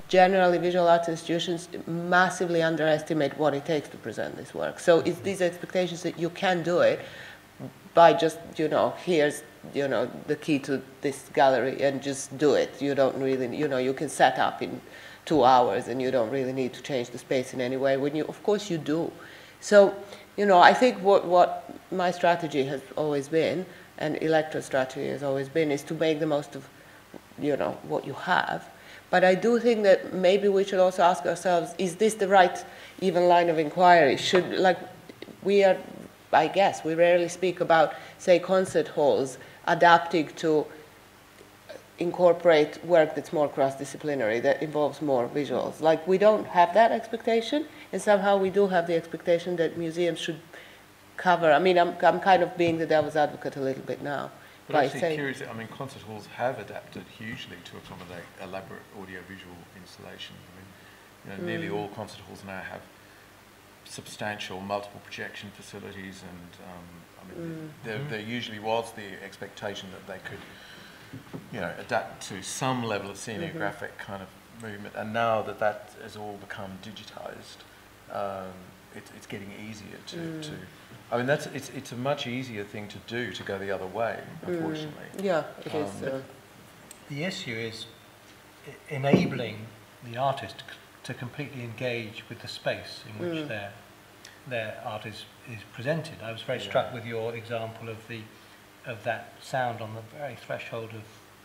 generally visual arts institutions massively underestimate what it takes to present this work. So it's these expectations that you can do it by just, you know, here's, you know, the key to this gallery and just do it. You don't really, you know, you can set up in 2 hours and you don't really need to change the space in any way. When you, of course you do. So, you know, I think what my strategy has always been, and Electra's strategy has always been, is to make the most of, you know, what you have. But I do think that maybe we should also ask ourselves, is this the right even line of inquiry? Should, like, we are, I guess, we rarely speak about, say, concert halls adapting to incorporate work that's more cross-disciplinary, that involves more visuals. Like, we don't have that expectation, and somehow we do have the expectation that museums should cover. I mean, I'm kind of being the devil's advocate a little bit now. But actually, curiously, I mean, concert halls have adapted hugely to accommodate elaborate audiovisual installations. I mean, you know, nearly all concert halls now have substantial multiple projection facilities, and I mean, there usually was the expectation that they could, you know, adapt to some level of scenographic kind of movement, and now that that has all become digitized, it's getting easier to I mean, it's a much easier thing to do, to go the other way, unfortunately. Yeah, it is. The issue is enabling the artist to completely engage with the space in which their art is presented. I was very struck with your example of that sound on the very threshold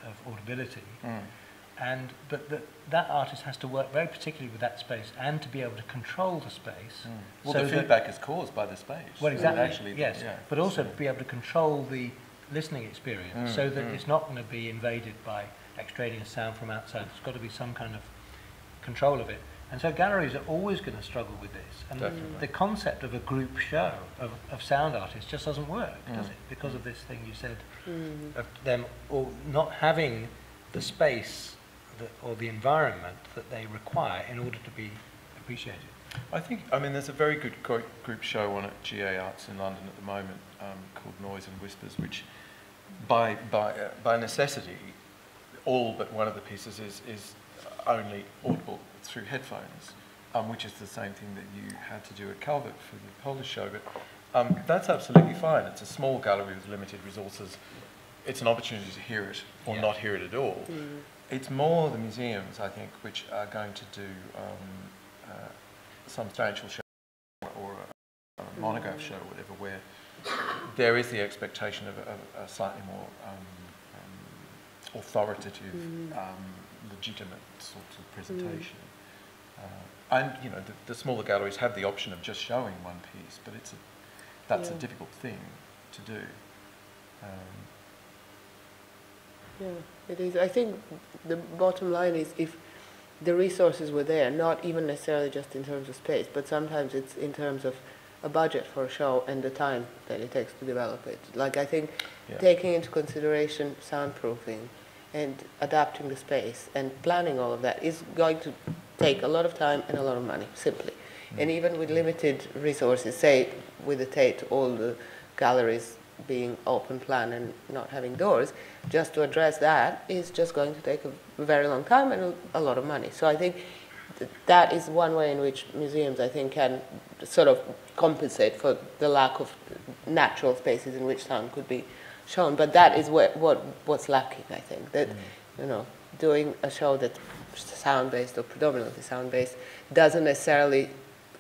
of audibility. But that artist has to work very particularly with that space and to be able to control the space. Well, so the feedback is caused by the space. Well, exactly, actually, yes. Yeah. But also be able to control the listening experience so that it's not going to be invaded by extraneous sound from outside. There's got to be some kind of control of it. And so galleries are always going to struggle with this. And the concept of a group show of sound artists just doesn't work, does it? Because of this thing you said of them all not having the space or the environment that they require in order to be appreciated. I think, I mean, there's a very good group show on at GA Arts in London at the moment called Noise and Whispers, which by necessity, all but one of the pieces is only audible through headphones, which is the same thing that you had to do at Calvert for the Polish show. But that's absolutely fine. It's a small gallery with limited resources. It's an opportunity to hear it or not hear it at all. It's more the museums, I think, which are going to do some substantial show or a monograph show, or whatever, where there is the expectation of a slightly more authoritative, legitimate sort of presentation. And, you know, the smaller galleries have the option of just showing one piece, but that's a difficult thing to do. Yeah, it is. I think the bottom line is, if the resources were there, not even necessarily just in terms of space, but sometimes it's in terms of a budget for a show and the time that it takes to develop it. Like, I think taking into consideration soundproofing and adapting the space and planning all of that is going to take a lot of time and a lot of money, simply. And even with limited resources, say with the Tate, all the galleries being open plan and not having doors, just to address that is just going to take a very long time and a lot of money. So I think that is one way in which museums, I think, can sort of compensate for the lack of natural spaces in which sound could be shown. But that is what's lacking, I think, that, you know, doing a show that's sound-based or predominantly sound-based doesn't necessarily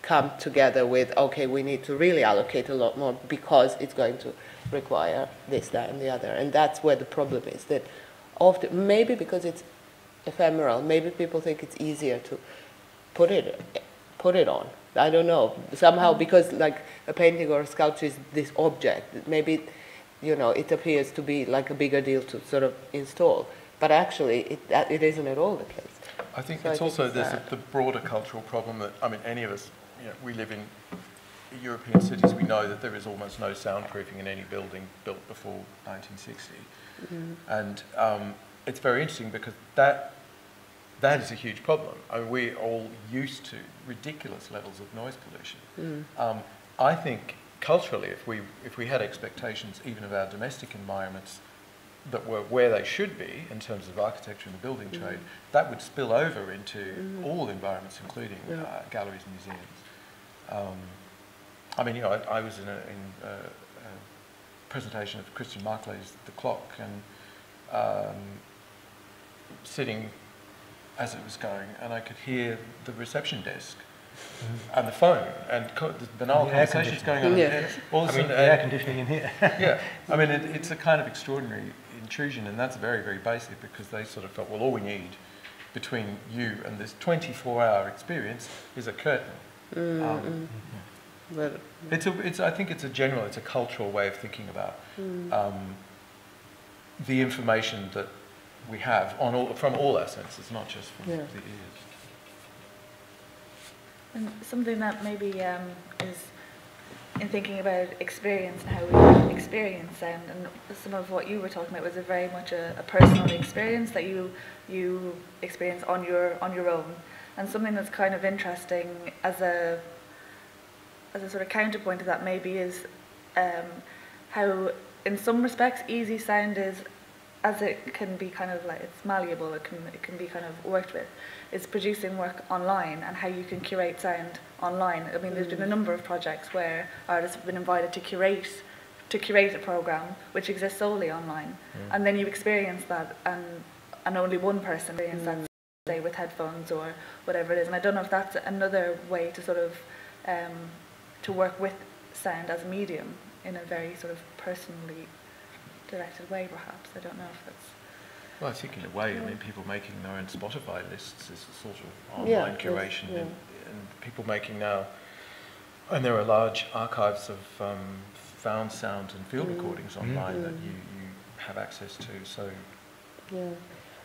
come together with, okay, we need to really allocate a lot more because it's going to require this, that, and the other. And that's where the problem is, that often, maybe because it's ephemeral, maybe people think it's easier to put it on. I don't know. Somehow, because like a painting or a sculpture is this object, maybe, you know, it appears to be like a bigger deal to sort of install. But actually, it isn't at all the case. I think so it's also, there's the broader cultural problem that, I mean, any of us, you know, we live European cities, we know that there is almost no soundproofing in any building built before 1960. And it's very interesting because that is a huge problem. I mean, we're all used to ridiculous levels of noise pollution. I think culturally, if we had expectations even of our domestic environments that were where they should be in terms of architecture and the building trade, that would spill over into all environments, including galleries and museums. I mean, you know, I was in a presentation of Christian Marclay's The Clock, and sitting as it was going, and I could hear the reception desk and the phone and the banal conversations going on. All the air conditioning in here. Yeah, I mean, it's a kind of extraordinary intrusion, and that's very, very basic, because they sort of felt, well, all we need between you and this 24-hour experience is a curtain. But I think it's a cultural way of thinking about the information that we have from all our senses, not just from the ears. And something that maybe is, in thinking about experience and how we experience sound, and some of what you were talking about was very much a personal experience that you experience on your own, and something that's kind of interesting as a sort of counterpoint to that maybe is how, in some respects, easy sound is, as it can be kind of like, it's malleable, it can be kind of worked with, is producing work online and how you can curate sound online. I mean, there's been a number of projects where artists have been invited to curate a program which exists solely online, and then you experience that, and only one person experiences that, say, with headphones or whatever it is. And I don't know if that's another way to sort of to work with sound as a medium in a very sort of personally directed way, perhaps. I don't know if that's... Well, I think in a way, I mean, people making their own Spotify lists is a sort of online curation, and people making now, and there are large archives of found sound and field recordings online that you have access to, so... Yeah,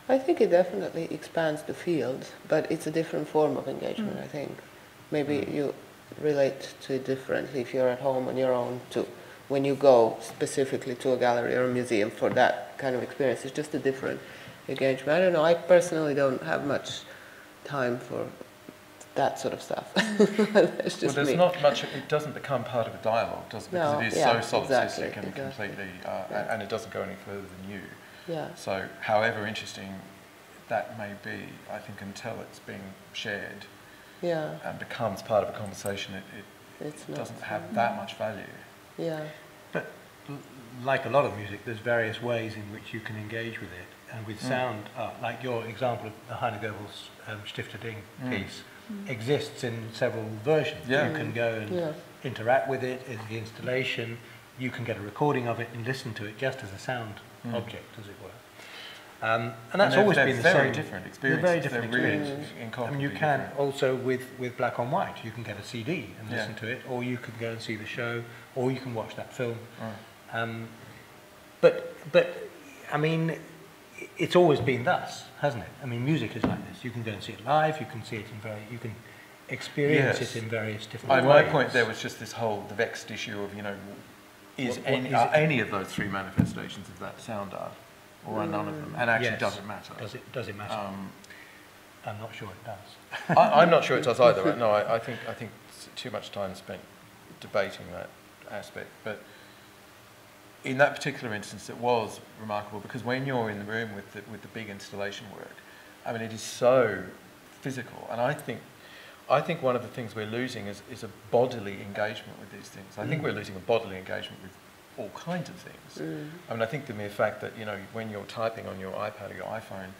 I think it definitely expands the field, but it's a different form of engagement, I think. Maybe you relate to it differently if you're at home on your own to when you go specifically to a gallery or a museum for that kind of experience. It's just a different engagement. I don't know, I personally don't have much time for that sort of stuff. That's just there's me. Not much, it doesn't become part of a dialogue, does it? Because it is so solipsistic and completely, and it doesn't go any further than you. Yeah. So however interesting that may be, I think until it's being shared and becomes part of a conversation, it doesn't have that much value. Yeah. But like a lot of music, there's various ways in which you can engage with it. And with sound, like your example of the Heine Goebbels Stifter Ding piece, exists in several versions. You can go and interact with it as the installation. You can get a recording of it and listen to it just as a sound object, as it were. And that's always been the very same. Different experiences. They're very different really experiences. I mean, you can also with black on white, you can get a CD and listen to it, or you can go and see the show, or you can watch that film. But I mean, it's always been thus, hasn't it? I mean, music is like this. You can go and see it live. You can see it you can experience it in various different ways. My point there was just this the vexed issue of, you know, are any of those three manifestations of that sound art? Or are none of them? And actually, does it matter? Does it matter? I'm not sure it does. I'm not sure it does either. Right? No, I think too much time spent debating that aspect. But in that particular instance, it was remarkable because when you're in the room with the big installation work, I mean, it is so physical. And I think one of the things we're losing is a bodily engagement with these things. I think we're losing a bodily engagement with all kinds of things. I mean, I think the mere fact that, you know, when you're typing on your iPad or your iPhone,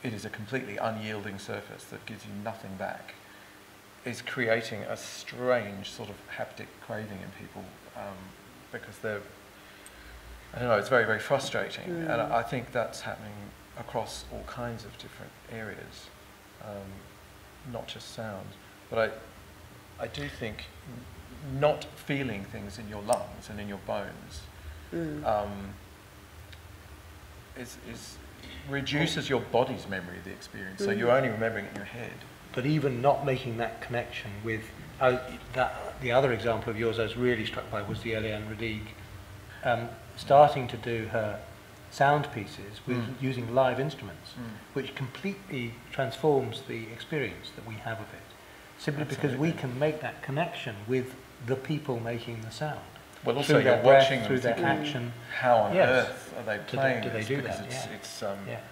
it is a completely unyielding surface that gives you nothing back, is creating a strange sort of haptic craving in people because they're, I don't know, it's very, very frustrating. And I think that's happening across all kinds of different areas, not just sound. But I do think not feeling things in your lungs and in your bones reduces your body's memory of the experience. So you're only remembering it in your head. But even not making that connection with the other example of yours I was really struck by was the Eliane Redigue starting to do her sound pieces with using live instruments, which completely transforms the experience that we have of it, simply because we can make that connection with the people making the sound. Well, also through you're their breath, watching them through their thinking, action. how on Yes. earth are they playing do they this? do Because that?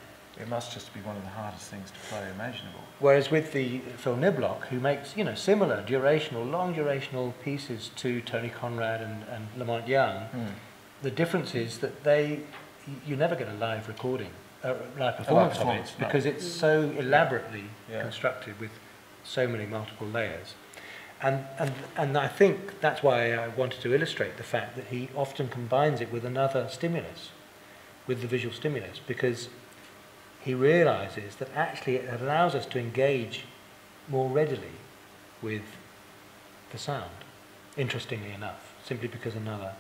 it must just be one of the hardest things to play imaginable. Whereas with the Phil Niblock, who makes similar durational, long durational pieces to Tony Conrad and Lamont Young, the difference is that you never get a live recording, live performance of it, because it's so elaborately constructed with so many multiple layers. And I think that's why I wanted to illustrate the fact that he often combines it with another stimulus, with the visual stimulus, because he realizes that actually it allows us to engage more readily with the sound, interestingly enough, simply because another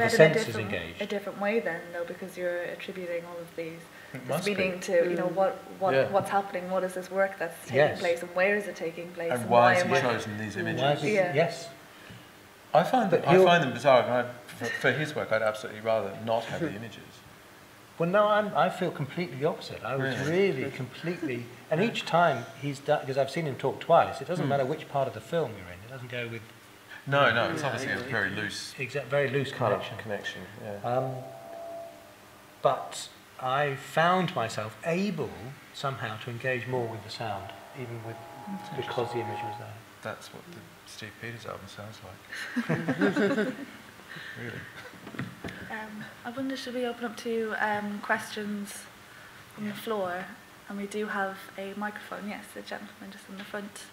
sense is engaged. A different way then, though, because you're attributing all of these Must meaning be. to, what's happening, what is this work that's taking place, and where is it taking place, And why has he am I- chosen these images? Why is it- Yes. I find them bizarre, and for his work I'd absolutely rather not have the images. Well, no, I feel completely the opposite. I was really completely, and each time he's done, because I've seen him talk twice, it doesn't matter which part of the film you're in, it doesn't go with... No, it's obviously a very loose... very loose connection. Yeah. But I found myself able somehow to engage more with the sound, even because the image was there. That's what the Steve Peters album sounds like. Really. I wonder, should we open up to questions from the floor? And we do have a microphone. Yes, the gentleman just in the front.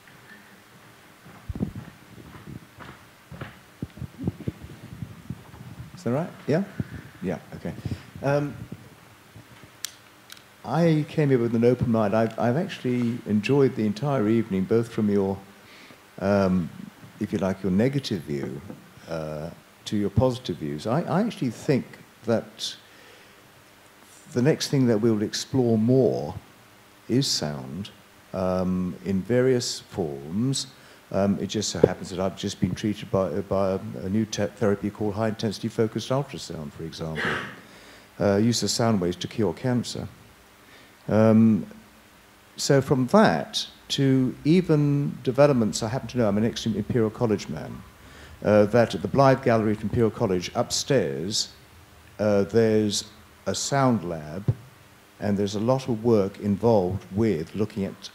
Is that right? Yeah? Yeah, okay. I came here with an open mind. I've actually enjoyed the entire evening, both from your, if you like, your negative view to your positive views. I actually think that the next thing that we'll explore more is sound in various forms. It just so happens that I've just been treated by a new therapy called high-intensity focused ultrasound, for example. Use of sound waves to cure cancer. So from that to even developments, I happen to know, I'm an ex-Imperial College man, that at the Blythe Gallery at Imperial College upstairs, there's a sound lab, and there's a lot of work involved with looking at,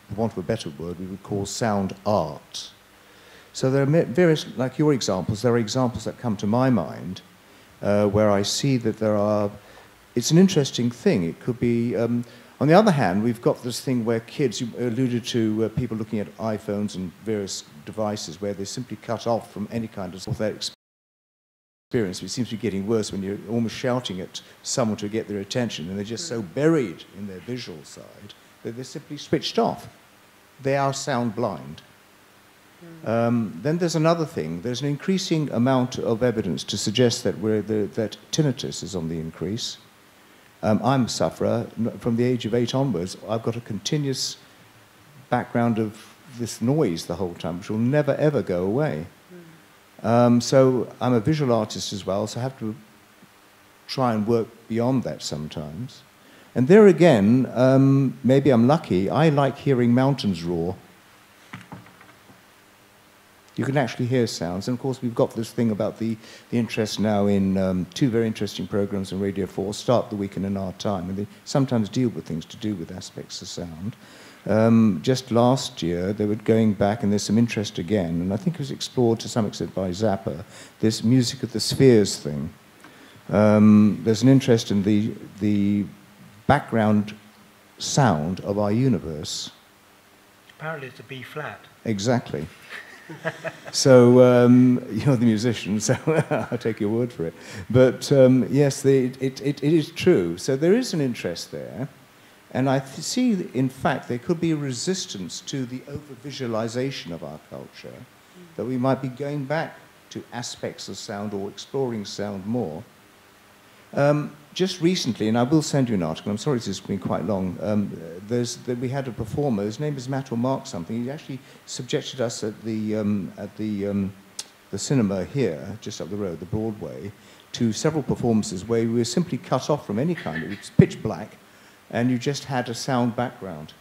for want of a better word, we would call sound art. So there are various, like your examples, there are examples that come to my mind where I see that there are, it's an interesting thing. It could be, on the other hand, we've got this thing where kids, you alluded to people looking at iPhones and various devices where they're simply cut off from any kind of their experience. It seems to be getting worse when you're almost shouting at someone to get their attention, and they're just so buried in their visual side that they're simply switched off. They are sound blind. Then there's another thing. There's an increasing amount of evidence to suggest that that tinnitus is on the increase. I'm a sufferer. From the age of 8 onwards, I've got a continuous background of this noise the whole time, which will never, ever go away. So I'm a visual artist as well, so I have to try and work beyond that sometimes. And there again, maybe I'm lucky, I like hearing mountains roar. You can actually hear sounds. And of course, we've got this thing about the interest now in two very interesting programs on Radio 4, Start the Week and In Our Time, and they sometimes deal with things to do with aspects of sound. Just last year, they were going back, and there's some interest again, and I think it was explored to some extent by Zappa, this music of the spheres thing. There's an interest in the background sound of our universe. Apparently it's a B flat. Exactly. So, you're the musician, so I'll take your word for it. But yes, it is true. So there is an interest there. And I see, in fact, there could be a resistance to the over-visualization of our culture, that we might be going back to aspects of sound or exploring sound more. just recently, and I will send you an article, I'm sorry this has been quite long, we had a performer, his name is Matt or Mark something, he actually subjected us at the cinema here, just up the road, the Broadway, to several performances where we were simply cut off from any kind, it was pitch black, and you just had a sound background.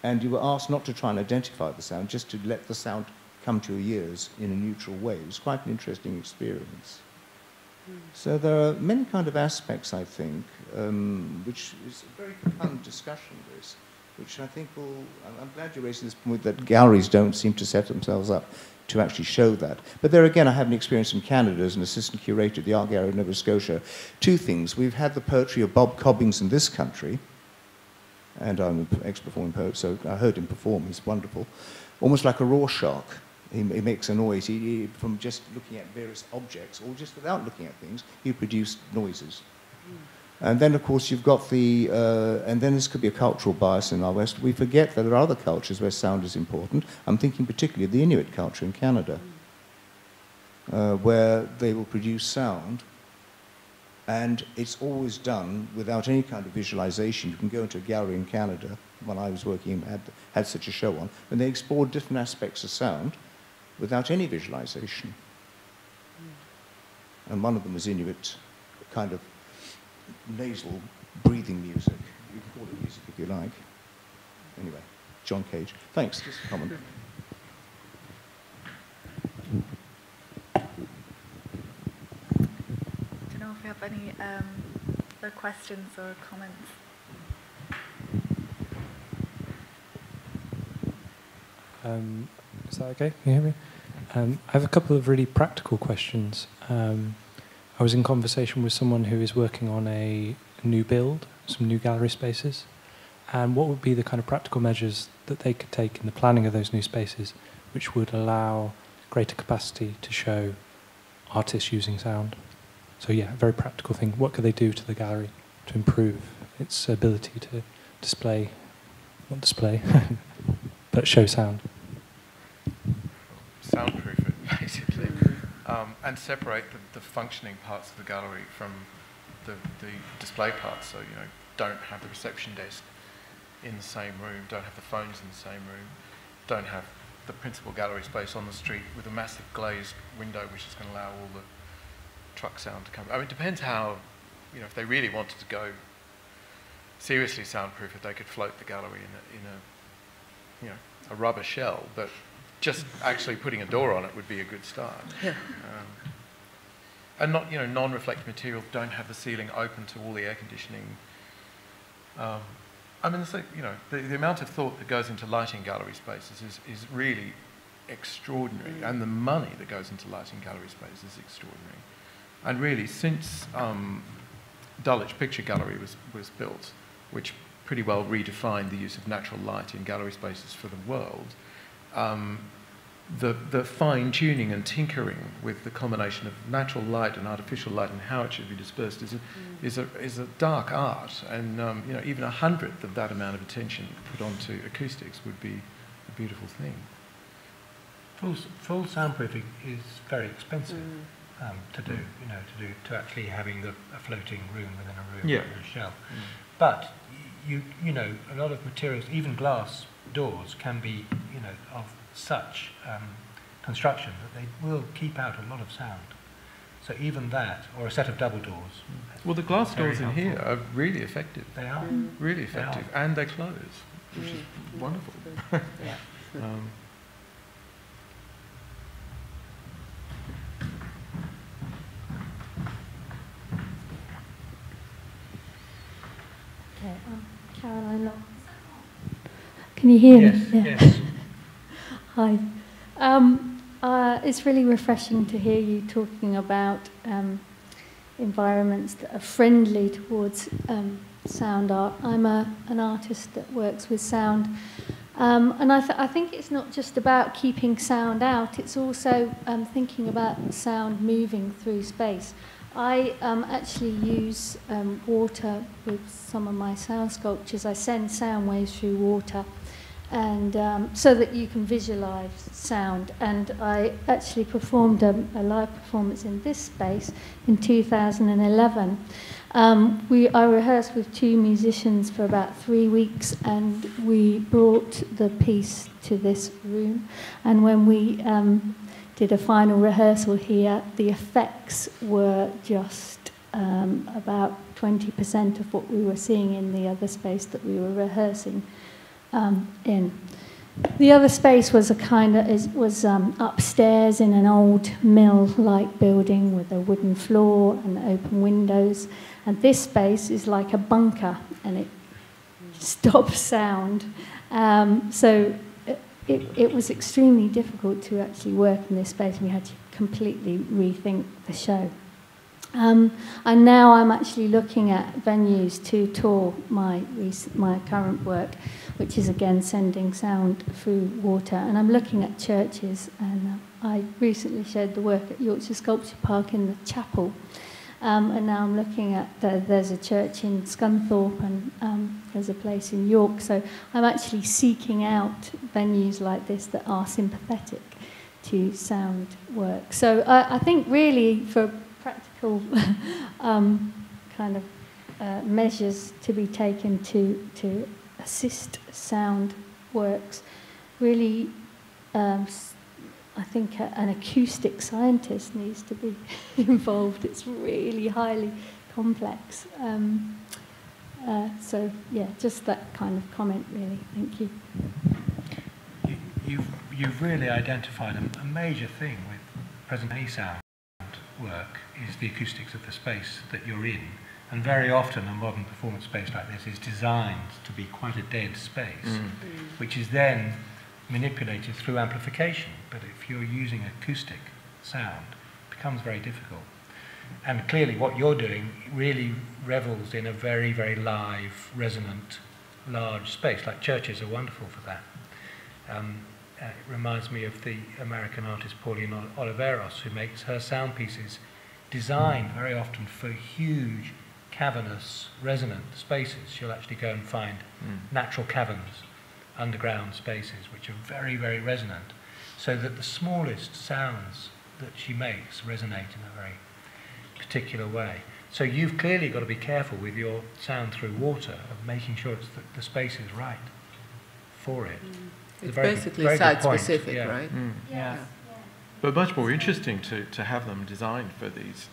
And you were asked not to try and identify the sound, just to let the sound come to your ears in a neutral way. It was quite an interesting experience. So there are many kind of aspects, I think, which is a very fun discussion, this, which I think will... I'm glad you raised this point that galleries don't seem to set themselves up to actually show that. But there again, I have an experience in Canada as an assistant curator at the Art Gallery of Nova Scotia. Two things. We've had the poetry of Bob Cobbings in this country, and I'm an ex-performing poet, so I heard him perform. He's wonderful. Almost like a Rorschach. He makes a noise. From just looking at various objects, or just without looking at things, he produced noises. And then, of course, you've got the... and then this could be a cultural bias in our West. We forget that there are other cultures where sound is important. I'm thinking particularly of the Inuit culture in Canada, where they will produce sound, and it's always done without any kind of visualization. You can go into a gallery in Canada, when I was working, had such a show on, and they explored different aspects of sound without any visualization. And one of them was Inuit, kind of nasal breathing music. You can call it music if you like. Anyway, John Cage. Thanks, just a comment. Do you know if we have any other questions or comments? Is that okay? Can you hear me? I have a couple of really practical questions. I was in conversation with someone who is working on a new build, some new gallery spaces, and what would be the kind of practical measures that they could take in the planning of those new spaces which would allow greater capacity to show artists using sound? So yeah, a very practical thing. What could they do to the gallery to improve its ability to not display, but show sound? Soundproof it, basically, and separate the functioning parts of the gallery from the display parts. So, you know, don't have the reception desk in the same room, don't have the phones in the same room, don't have the principal gallery space on the street with a massive glazed window which is going to allow all the truck sound to come. I mean, it depends how, you know, if they really wanted to go seriously soundproof, if they could float the gallery in a you know, a rubber shell, but just actually putting a door on it would be a good start. Yeah. And not, you know, non-reflective materials don't have the ceiling open to all the air conditioning. I mean, it's like, you know, the amount of thought that goes into lighting gallery spaces is really extraordinary, and the money that goes into lighting gallery spaces is extraordinary. And really, since Dulwich Picture Gallery was built, which pretty well redefined the use of natural light in gallery spaces for the world, the fine-tuning and tinkering with the combination of natural light and artificial light and how it should be dispersed is a dark art, and you know, even 1/100th of that amount of attention put onto acoustics would be a beautiful thing. Full soundproofing is very expensive to do. You know, to actually having a floating room within a room with a shell. But you know, a lot of materials, even glass doors, can be, you know, of such construction that they will keep out a lot of sound. So even that, or a set of double doors. Well, the glass doors in here are really effective. They are. Really effective. And they close, which is wonderful. Yeah. Okay, Caroline Long. Can you hear me? Yes. Hi. It's really refreshing to hear you talking about environments that are friendly towards sound art. I'm an artist that works with sound, and I think it's not just about keeping sound out, it's also thinking about sound moving through space. I actually use water with some of my sound sculptures. I send sound waves through water, and so that you can visualize sound. And I actually performed a live performance in this space in 2011. I rehearsed with 2 musicians for about 3 weeks, and we brought the piece to this room. And when we did a final rehearsal here, the effects were just about 20% of what we were seeing in the other space that we were rehearsing in. The other space was upstairs in an old mill-like building with a wooden floor and open windows. And this space is like a bunker, and it stops sound. So it was extremely difficult to actually work in this space. We had to completely rethink the show. And now I'm actually looking at venues to tour my current work, which is again sending sound through water. And I'm looking at churches, and I recently showed the work at Yorkshire Sculpture Park in the chapel. And now I'm looking at, there's a church in Scunthorpe, and there's a place in York. So I'm actually seeking out venues like this that are sympathetic to sound work. So I think really for practical kind of measures to be taken to assist sound works, really I think an acoustic scientist needs to be involved. It's really highly complex. So yeah, just that kind of comment really. Thank you. You've really identified a major thing with present any sound work is the acoustics of the space that you're in. And very often a modern performance space like this is designed to be quite a dead space, which is then manipulated through amplification. But if you're using acoustic sound, it becomes very difficult. And clearly what you're doing really revels in a very, very live, resonant, large space. Like churches are wonderful for that. It reminds me of the American artist Pauline Oliveros, who makes her sound pieces designed very often for huge, cavernous, resonant spaces. She'll actually go and find natural caverns, underground spaces, which are very, very resonant, so that the smallest sounds that she makes resonate in a very particular way. So you've clearly got to be careful with your sound through water of making sure that the space is right for it. It's basically site-specific, yeah. Right? Yeah. But much more interesting to have them designed for these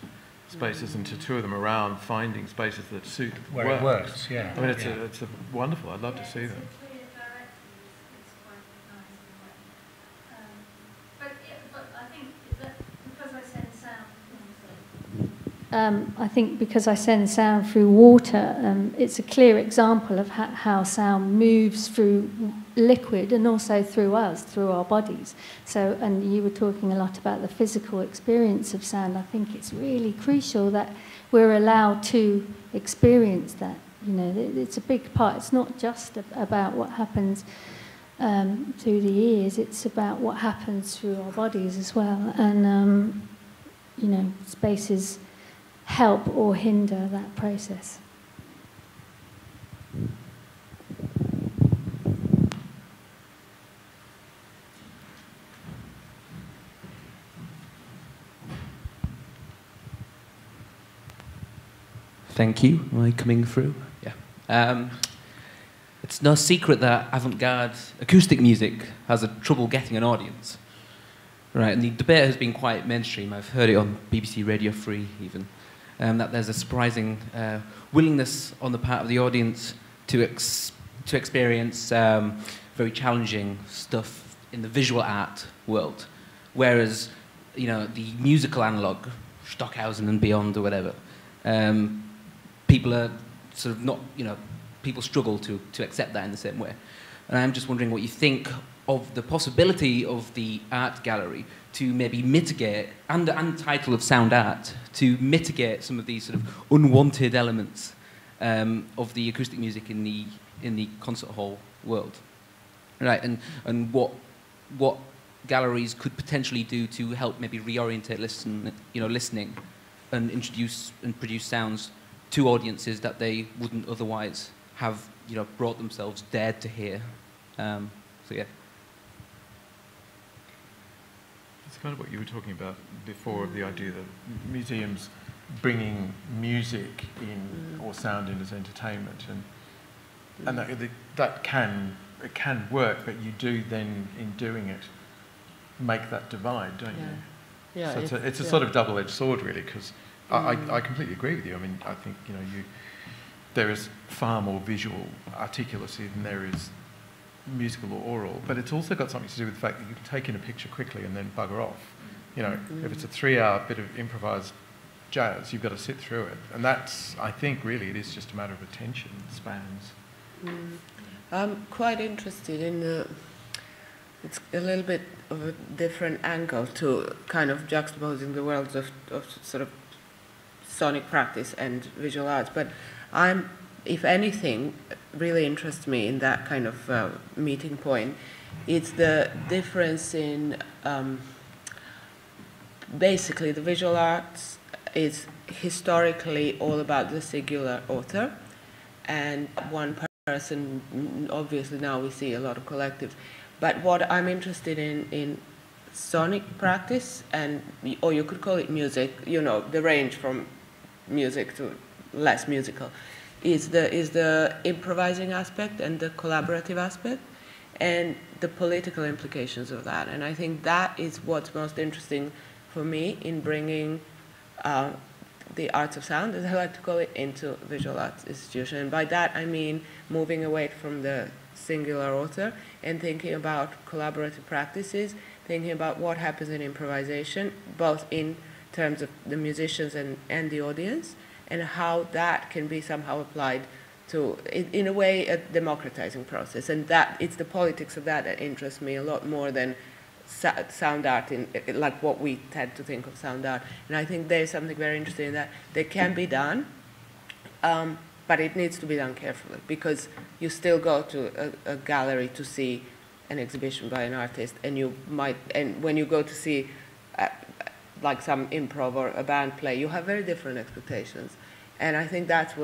spaces and to tour them around, finding spaces that suit where it works. Yeah. I mean, it's a wonderful. I'd love to see them. I think because I send sound through water, it's a clear example of how sound moves through liquid and also through us, through our bodies. So, and you were talking a lot about the physical experience of sound. I think it's really crucial that we're allowed to experience that. You know, it's a big part. It's not just about what happens through the ears. It's about what happens through our bodies as well. And, you know, spaces help or hinder that process. Thank you. Am I coming through? Yeah. It's no secret that avant-garde acoustic music has a trouble getting an audience. Right, and the debate has been quite mainstream. I've heard it on BBC Radio 3 even. That there's a surprising willingness on the part of the audience to experience very challenging stuff in the visual art world, whereas, you know, the musical analog, Stockhausen and beyond or whatever, people are sort of not, you know, people struggle to accept that in the same way. And I'm just wondering what you think of the possibility of the art gallery to maybe mitigate, and title of sound art, to mitigate some of these sort of unwanted elements of the acoustic music in the concert hall world, right? And what galleries could potentially do to help maybe reorientate listening, and introduce and produce sounds to audiences that they wouldn't otherwise have, you know, brought themselves dared to hear. So yeah. It's kind of what you were talking about before, of the idea that museums bringing music in or sound in as entertainment, and that can work, but you do then, in doing it, make that divide, don't you? Yeah. So it's a sort of double-edged sword, really, because I completely agree with you. I mean, I think there is far more visual articulacy than there is musical or oral, but it's also got something to do with the fact that you can take in a picture quickly and then bugger off. If it's a 3-hour bit of improvised jazz, you've got to sit through it, and that's, I think, really, it is just a matter of attention spans. I'm quite interested in it's a little bit of a different angle to kind of juxtaposing the worlds of sort of sonic practice and visual arts, but if anything, really interests me in that kind of meeting point, it's the difference in basically the visual arts is historically all about the singular author and one person. Obviously now we see a lot of collectives, but what I'm interested in sonic practice, or you could call it music, the range from music to less musical, is the improvising aspect and the collaborative aspect and the political implications of that. And I think that is what's most interesting for me in bringing the arts of sound, as I like to call it, into visual arts institution. And by that I mean moving away from the singular author and thinking about collaborative practices, thinking about what happens in improvisation, both in terms of the musicians and the audience, and how that can be somehow applied to, in a way, a democratizing process. And that it's the politics of that interests me a lot more than sound art, like what we tend to think of sound art. And I think there's something very interesting in that. They can be done, but it needs to be done carefully, because you still go to a gallery to see an exhibition by an artist, and when you go to see like some improv or a band play, you have very different expectations. And I think that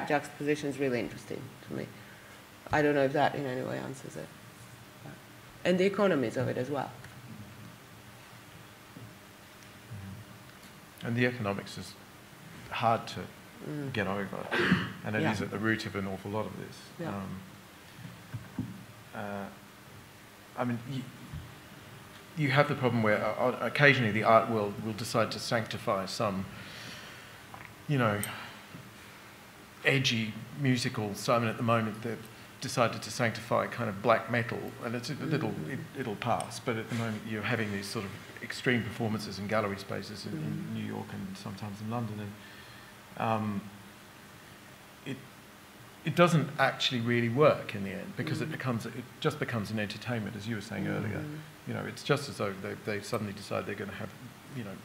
juxtaposition is really interesting to me. I don't know if that in any way answers it. And the economies of it as well. And the economics is hard to get over, and it is at the root of an awful lot of this. Yeah. I mean, you have the problem where occasionally the art world will decide to sanctify some, edgy musical. So I mean, at the moment they've decided to sanctify kind of black metal, and it'll pass. But at the moment you're having these sort of extreme performances in gallery spaces in New York and sometimes in London, and it doesn't actually really work in the end, because it just becomes an entertainment, as you were saying earlier. It's just as though they suddenly decide they're going to have,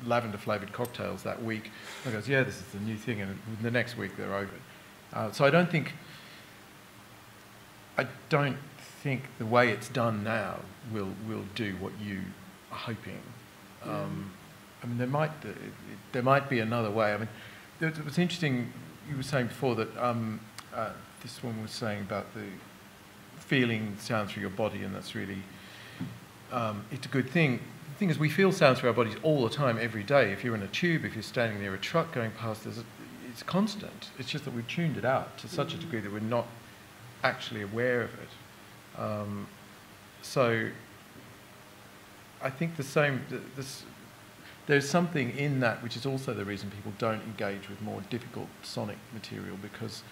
lavender-flavoured cocktails that week. And goes, yeah, this is the new thing, and the next week they're over. So I don't think the way it's done now will do what you are hoping. I mean, there might be another way. I mean, it was interesting. You were saying before that this one was saying about the feeling sound through your body, and that's really it's a good thing. The thing is, we feel sound through our bodies all the time, every day. If you're in a tube, if you're standing near a truck going past, it's constant. It's just that we've tuned it out to such a degree that we're not actually aware of it. So I think there's something in that which is also the reason people don't engage with more difficult sonic material, because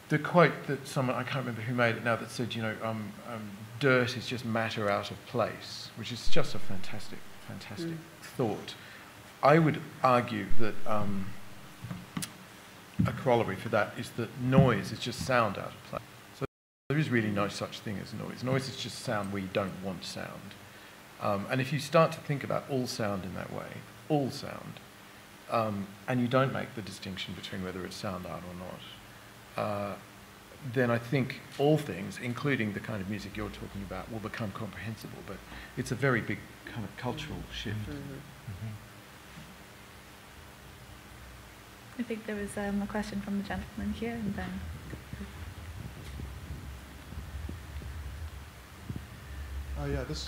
the quote that someone, I can't remember who made it now, that said, dirt is just matter out of place, which is just a fantastic thought. I would argue that a corollary for that is that noise is just sound out of place. So there is really no such thing as noise. Noise is just sound where you don't want sound. And if you start to think about all sound in that way, all sound, and you don't make the distinction between whether it's sound art or not, then I think all things, including the kind of music you're talking about, will become comprehensible. But it's a very big kind of cultural shift. I think there was a question from the gentleman here, and then... Yeah, this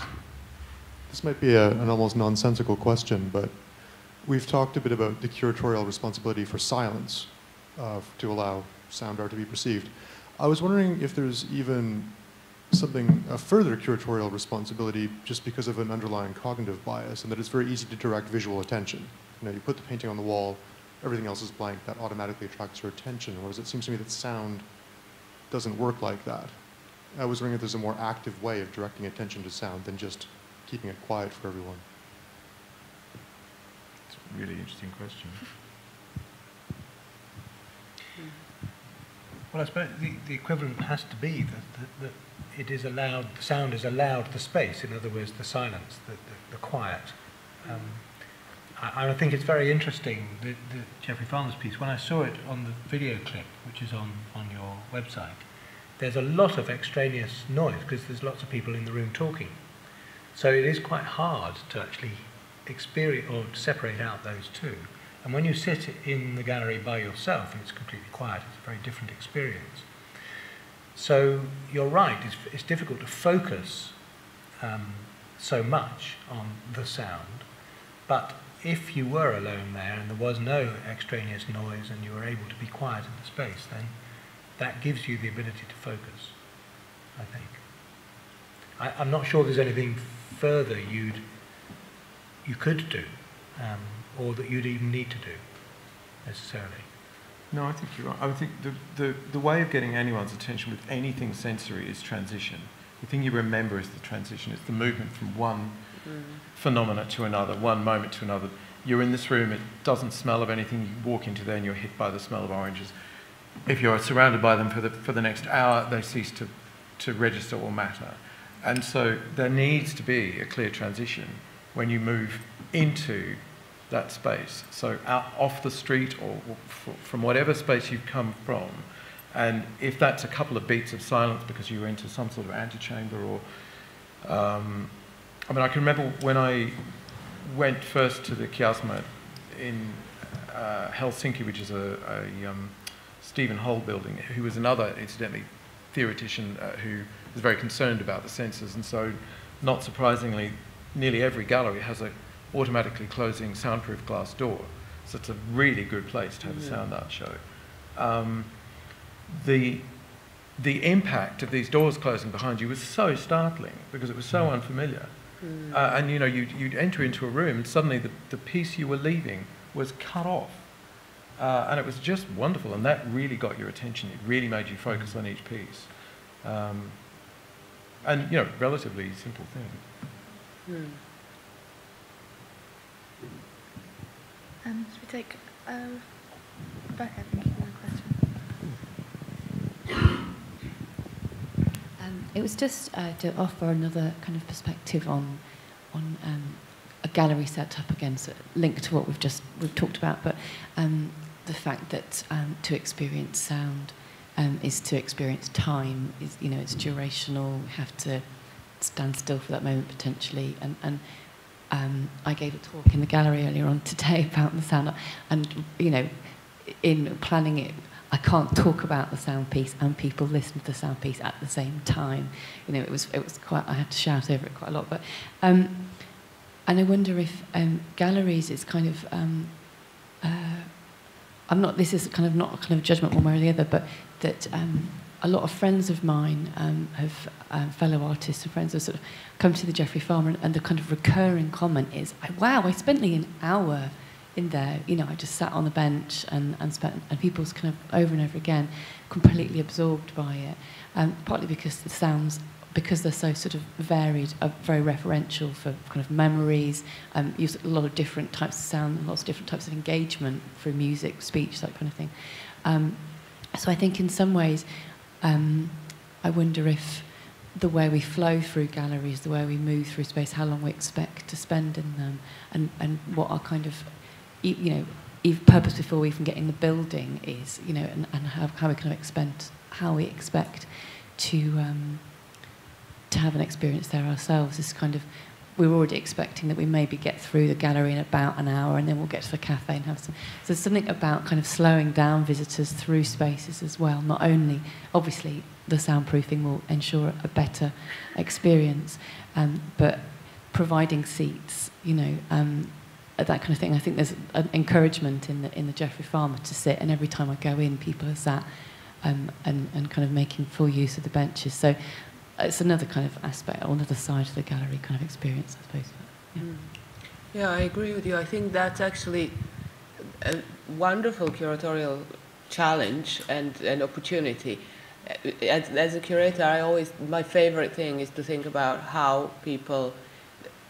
might be an almost nonsensical question, but we've talked a bit about the curatorial responsibility for silence to allow sound art to be perceived. I was wondering if there's even a further curatorial responsibility just because of an underlying cognitive bias, and that it's very easy to direct visual attention. You know, you put the painting on the wall, everything else is blank, that automatically attracts your attention, whereas it seems to me that sound doesn't work like that. I was wondering if there's a more active way of directing attention to sound than just keeping it quiet for everyone. It's a really interesting question. Well, I suppose the equivalent has to be that it is allowed, the sound is allowed the space, in other words, the silence, the quiet. I think it's very interesting, the Geoffrey Farmer's piece. When I saw it on the video clip, which is on your website, there's a lot of extraneous noise because there's lots of people in the room talking. So it is quite hard to actually experience or separate out those two. And when you sit in the gallery by yourself and it's completely quiet, it's a very different experience. So you're right, it's difficult to focus so much on the sound, but if you were alone there and there was no extraneous noise and you were able to be quiet in the space, then that gives you the ability to focus, I think. I'm not sure there's anything further you could do, or that you'd even need to do, necessarily. No, I think you're right. I think the way of getting anyone's attention with anything sensory is transition. The thing you remember is the transition. It's the movement from one phenomena to another, one moment to another. You're in this room, it doesn't smell of anything. You walk into there and you're hit by the smell of oranges. If you're surrounded by them for the next hour, they cease to register or matter. And so there needs to be a clear transition when you move into that space. So out off the street or from whatever space you've come from, and if that's a couple of beats of silence because you're into some sort of antechamber or... I mean, I can remember when I went first to the Kiasma in Helsinki, which is a Stephen Hole building, who was another, incidentally, theoretician who was very concerned about the senses, and so, not surprisingly, nearly every gallery has a automatically closing soundproof glass door. So it's a really good place to have a sound art show. The impact of these doors closing behind you was so startling because it was so unfamiliar. And you know, you'd enter into a room and suddenly the piece you were leaving was cut off. And it was just wonderful, and that really got your attention. It really made you focus on each piece. And, you know, relatively simple thing. Should we take Rebecca, I think you had a question. It was just to offer another kind of perspective on a gallery setup, again, so linked to what we've talked about, but the fact that to experience sound is to experience time. Is, you know, it's durational. You have to stand still for that moment potentially, and I gave a talk in the gallery earlier on today about the sound, and you know, in planning it, I can't talk about the sound piece and people listen to the sound piece at the same time. You know, it was quite. I had to shout over it quite a lot, but and I wonder if galleries, it's kind of. I'm not. This is kind of not a kind of judgment one way or the other, but that a lot of friends of mine have fellow artists and friends have sort of come to the Geoffrey Farmer, and the kind of recurring comment is, "Wow, I spent nearly an hour in there. You know, I just sat on the bench and people's kind of over and over again, completely absorbed by it. Partly because the sounds, because they're so sort of varied, are very referential for kind of memories. Use a lot of different types of sound, and lots of different types of engagement through music, speech, that kind of thing. So I think in some ways, I wonder if the way we flow through galleries, the way we move through space, how long we expect to spend in them, and what our kind of, you know, purpose before we even get in the building is, you know, and how we kind of how we expect to have an experience there ourselves is kind of we're already expecting that we maybe get through the gallery in about an hour, and then we'll get to the cafe and have some. So there's something about kind of slowing down visitors through spaces as well. Not only, obviously, the soundproofing will ensure a better experience, but providing seats, you know, that kind of thing. I think there's an encouragement in the Geoffrey Farmer to sit, and every time I go in, people are sat and kind of making full use of the benches. So it's another kind of aspect, or another side of the gallery kind of experience, I suppose. Yeah. Yeah, I agree with you. I think that's actually a wonderful curatorial challenge and opportunity. As a curator, my favorite thing is to think about how people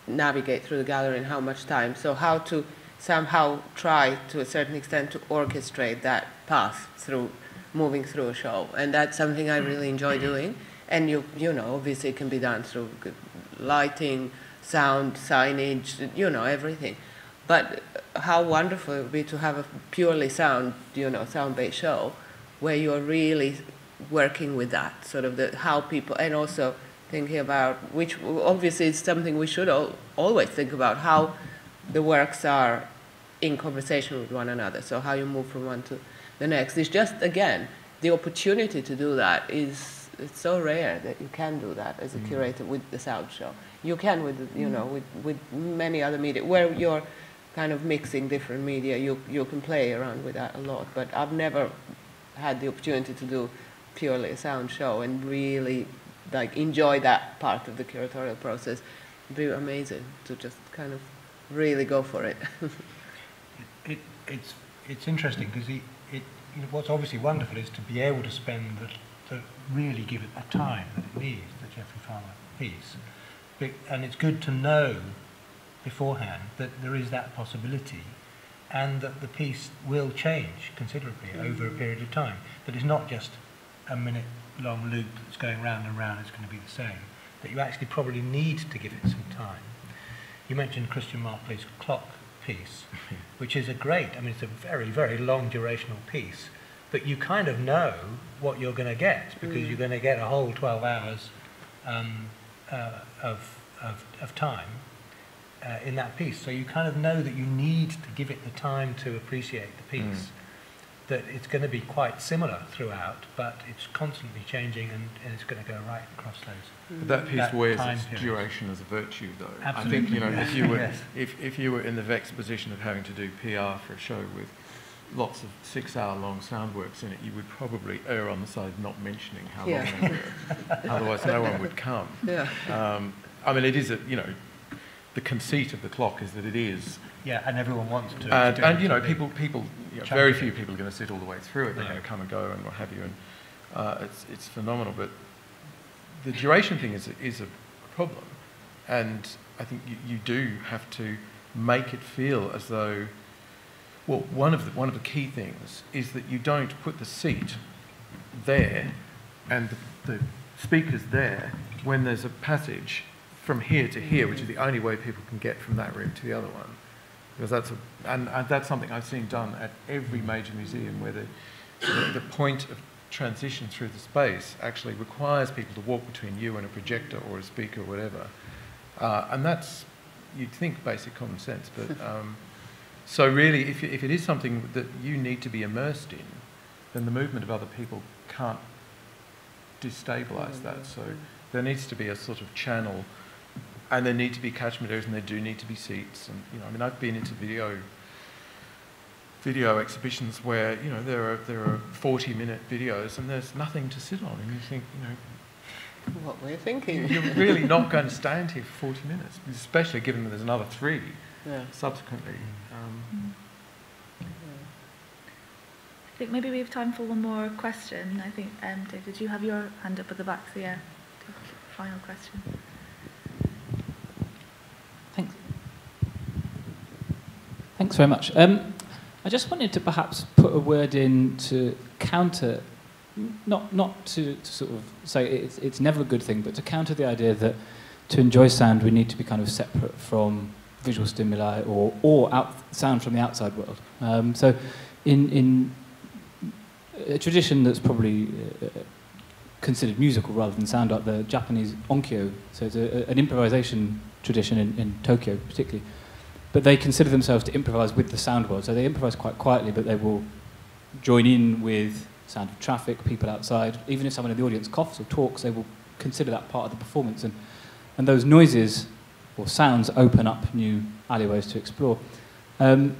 navigate through the gallery and how much time. So how to somehow try, to a certain extent, to orchestrate that path through moving through a show. And that's something I really enjoy doing. And you know, obviously it can be done through lighting, sound, signage, you know, everything. But how wonderful it would be to have a purely sound, you know, sound-based show where you're really working with that, sort of how people, and also thinking about, which obviously is something we should always think about, how the works are in conversation with one another. So how you move from one to the next. It's just, again, the opportunity to do that it's so rare that you can do that as a curator with the sound show. You can with, you know, with many other media, where you're kind of mixing different media, you can play around with that a lot. But I've never had the opportunity to do purely a sound show and really like enjoy that part of the curatorial process. It'd be amazing to just kind of really go for it. It's interesting because you know, what's obviously wonderful is to be able to spend to really give it the time that it needs, the Geoffrey Farmer piece. And it's good to know beforehand that there is that possibility and that the piece will change considerably over a period of time. That it's not just a minute-long loop that's going round and round, it's going to be the same. That you actually probably need to give it some time. You mentioned Christian Marpley's clock piece, which is it's a very, very long durational piece, but you kind of know what you're going to get because you're going to get a whole 12 hours of time in that piece. So you kind of know that you need to give it the time to appreciate the piece, that it's going to be quite similar throughout, but it's constantly changing and it's going to go right across those. That piece wears its duration as a virtue, though. Absolutely. I think, you know, if you were Yes. if you were in the vexed position of having to do PR for a show with lots of 6-hour-long soundworks in it, you would probably err on the side of not mentioning how long they were. Otherwise, no one would come. Yeah. I mean, it is the conceit of the clock is that it is. Yeah, and everyone wants to. And you know, people, you know, very few people are going to sit all the way through it. They're going to come and go and what have you, and it's phenomenal. But the duration thing is a problem, and I think you do have to make it feel as though. Well, one of the key things is that you don't put the seat there and the speakers there when there's a passage from here to here, which is the only way people can get from that room to the other one. Because that's something I've seen done at every major museum, where the point of transition through the space actually requires people to walk between you and a projector or a speaker or whatever. And that's, you'd think, basic common sense, but so really, if it is something that you need to be immersed in, then the movement of other people can't destabilise that. So there needs to be a sort of channel, and there need to be catchment areas, and there do need to be seats. And you know, I mean, I've been into video exhibitions where you know there are 40-minute videos, and there's nothing to sit on, and you think, you know, What were you thinking? you're really not going to stand here for 40 minutes, especially given that there's another 3 subsequently. I think maybe we have time for one more question. I think, Dave, did you have your hand up at the back? So yeah, final question. Thanks very much. I just wanted to perhaps put a word in to counter, not to sort of say it's never a good thing, but to counter the idea that to enjoy sound we need to be kind of separate from visual stimuli or sound from the outside world. So in a tradition that's probably considered musical rather than sound art, the Japanese onkyo. So it's an improvisation tradition in Tokyo particularly. But they consider themselves to improvise with the sound world. So they improvise quite quietly, but they will join in with sound of traffic, people outside. Even if someone in the audience coughs or talks, they will consider that part of the performance. And those noises or sounds open up new alleyways to explore. And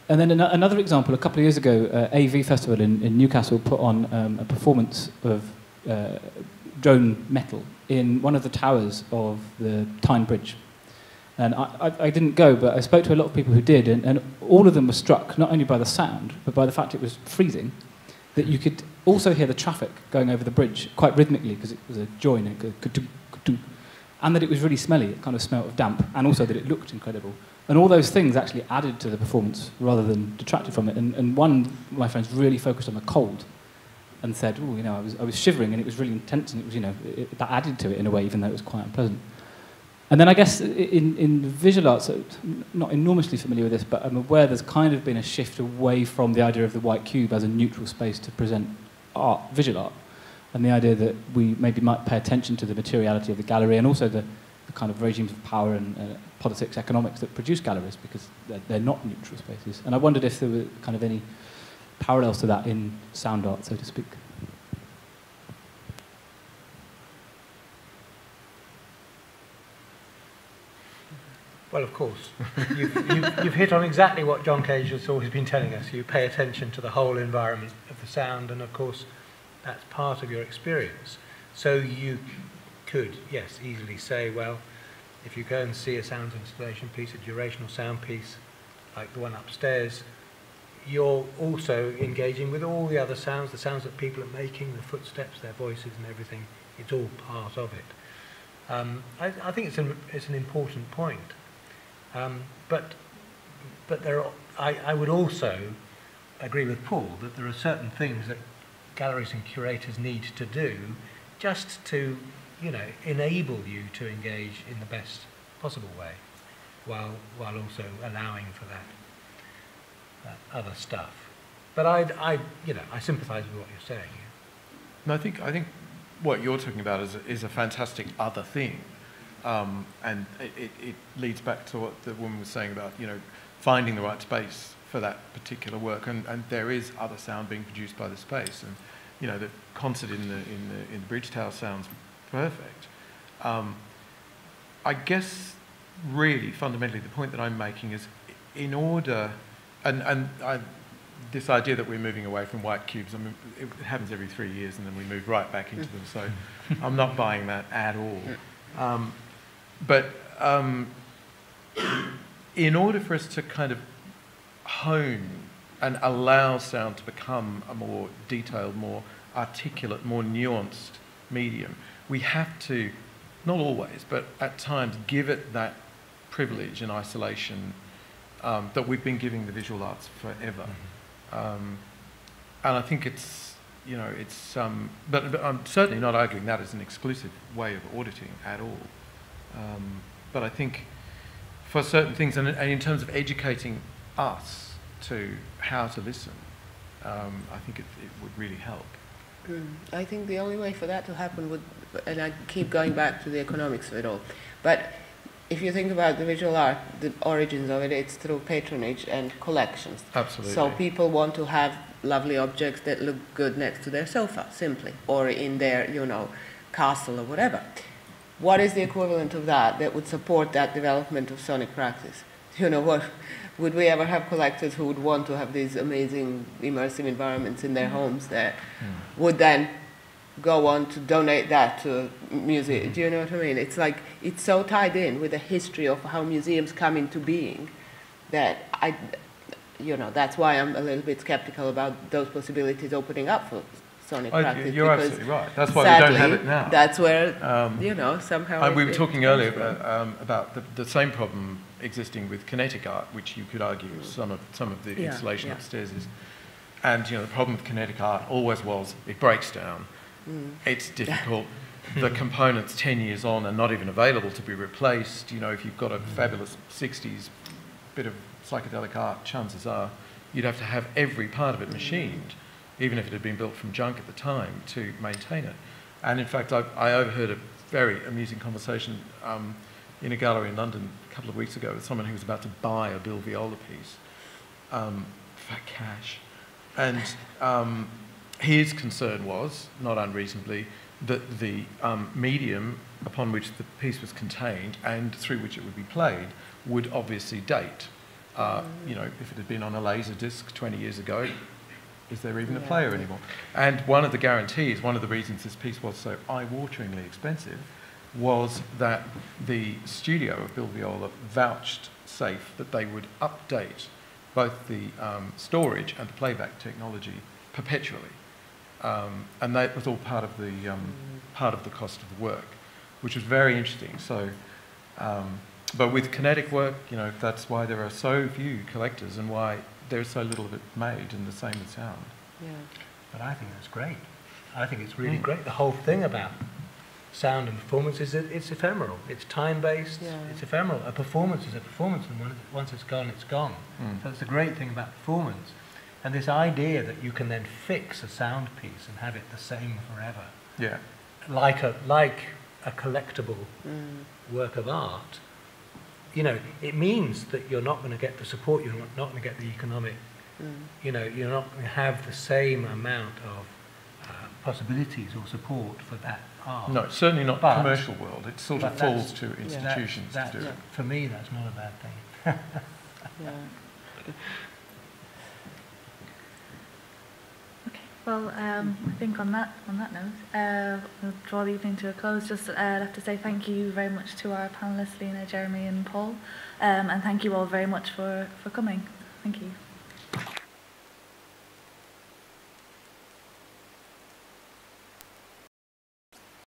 then another example, a couple of years ago, AV Festival in Newcastle put on a performance of drone metal in one of the towers of the Tyne Bridge. And I didn't go, but I spoke to a lot of people who did, and all of them were struck, not only by the sound, but by the fact it was freezing, that you could also hear the traffic going over the bridge quite rhythmically, because it was a join, and that it was really smelly, it kind of smelled of damp, and also that it looked incredible. And all those things actually added to the performance rather than detracted from it. And one of my friends really focused on the cold and said, oh, you know, I was shivering and it was really intense, and it was, you know, that added to it in a way, even though it was quite unpleasant. And then I guess in visual arts, I'm not enormously familiar with this, but I'm aware there's kind of been a shift away from the idea of the white cube as a neutral space to present art, visual art, and the idea that we maybe might pay attention to the materiality of the gallery and also the kind of regimes of power and politics, economics that produce galleries, because they're not neutral spaces. And I wondered if there were kind of any parallels to that in sound art, so to speak. Well, of course. You've hit on exactly what John Cage has always been telling us. You pay attention to the whole environment of the sound, and of course, that's part of your experience. So you could, yes, easily say, well, if you go and see a sound installation piece, a durational sound piece, like the one upstairs, you're also engaging with all the other sounds, the sounds that people are making, the footsteps, their voices and everything. It's all part of it. I think it's an important point. But there are, I would also agree with Paul that there are certain things that galleries and curators need to do just to, you know, enable you to engage in the best possible way, while also allowing for that other stuff. But I sympathise with what you're saying. No, I think what you're talking about is a fantastic other thing. And it leads back to what the woman was saying about, you know, finding the right space for that particular work, and there is other sound being produced by the space, and you know, the concert in the bridge tower sounds perfect. I guess really fundamentally the point that I'm making is, in order, and this idea that we're moving away from white cubes, I mean, it happens every 3 years and then we move right back into them, so I'm not buying that at all. But in order for us to kind of hone and allow sound to become a more detailed, more articulate, more nuanced medium, we have to, not always, but at times, give it that privilege and isolation that we've been giving the visual arts forever. And I think it's, you know, it's, but I'm certainly not arguing that as an exclusive way of auditing at all. But I think for certain things, and in terms of educating us to how to listen, I think it would really help. I think the only way for that to happen would, and I keep going back to the economics of it all, but if you think about the visual art, the origins of it, it's through patronage and collections. Absolutely. So people want to have lovely objects that look good next to their sofa, simply, or in their, you know, castle or whatever. What is the equivalent of that would support that development of sonic practice? You know, what would we ever have collectors who would want to have these amazing immersive environments in their homes that would then go on to donate that to music? Do you know what I mean? It's like, it's so tied in with the history of how museums come into being that you know, that's why I'm a little bit skeptical about those possibilities opening up for sonic practice. You're absolutely right. That's why sadly, we don't have it now. That's where, you know, somehow... we were talking earlier about the same problem existing with kinetic art, which you could argue some of the installation upstairs is. And, you know, the problem with kinetic art always was it breaks down. It's difficult. The components 10 years on are not even available to be replaced. You know, if you've got a fabulous 60s bit of psychedelic art, chances are you'd have to have every part of it machined, even if it had been built from junk at the time, to maintain it. And in fact, I overheard a very amusing conversation in a gallery in London a couple of weeks ago with someone who was about to buy a Bill Viola piece for cash. And his concern was, not unreasonably, that the medium upon which the piece was contained and through which it would be played would obviously date. You know, if it had been on a laser disc 20 years ago, is there even a player anymore? And one of the guarantees, one of the reasons this piece was so eye-wateringly expensive, was that the studio of Bill Viola vouched safe that they would update both the storage and the playback technology perpetually. And that was all part of the cost of the work, which was very interesting. So, but with kinetic work, you know, that's why there are so few collectors and why there's so little of it made, and the same with sound. Yeah. But I think that's great. I think it's really great. The whole thing about sound and performance is that it's ephemeral. It's time-based. Yeah. It's ephemeral. A performance is a performance, and once it's gone, it's gone. So it's the great thing about performance. And this idea that you can then fix a sound piece and have it the same forever. Yeah. Like a collectible work of art. You know, it means that you're not going to get the support, you're not going to get the economic, you know, you're not going to have the same amount of possibilities or support for that art. No, certainly not the commercial world. It sort of falls to institutions to do it. For me, that's not a bad thing. Okay, well, I think on that note, we'll draw the evening to a close. Just have to say thank you very much to our panellists, Lina, Jeremy and Paul, and thank you all very much for coming. Thank you.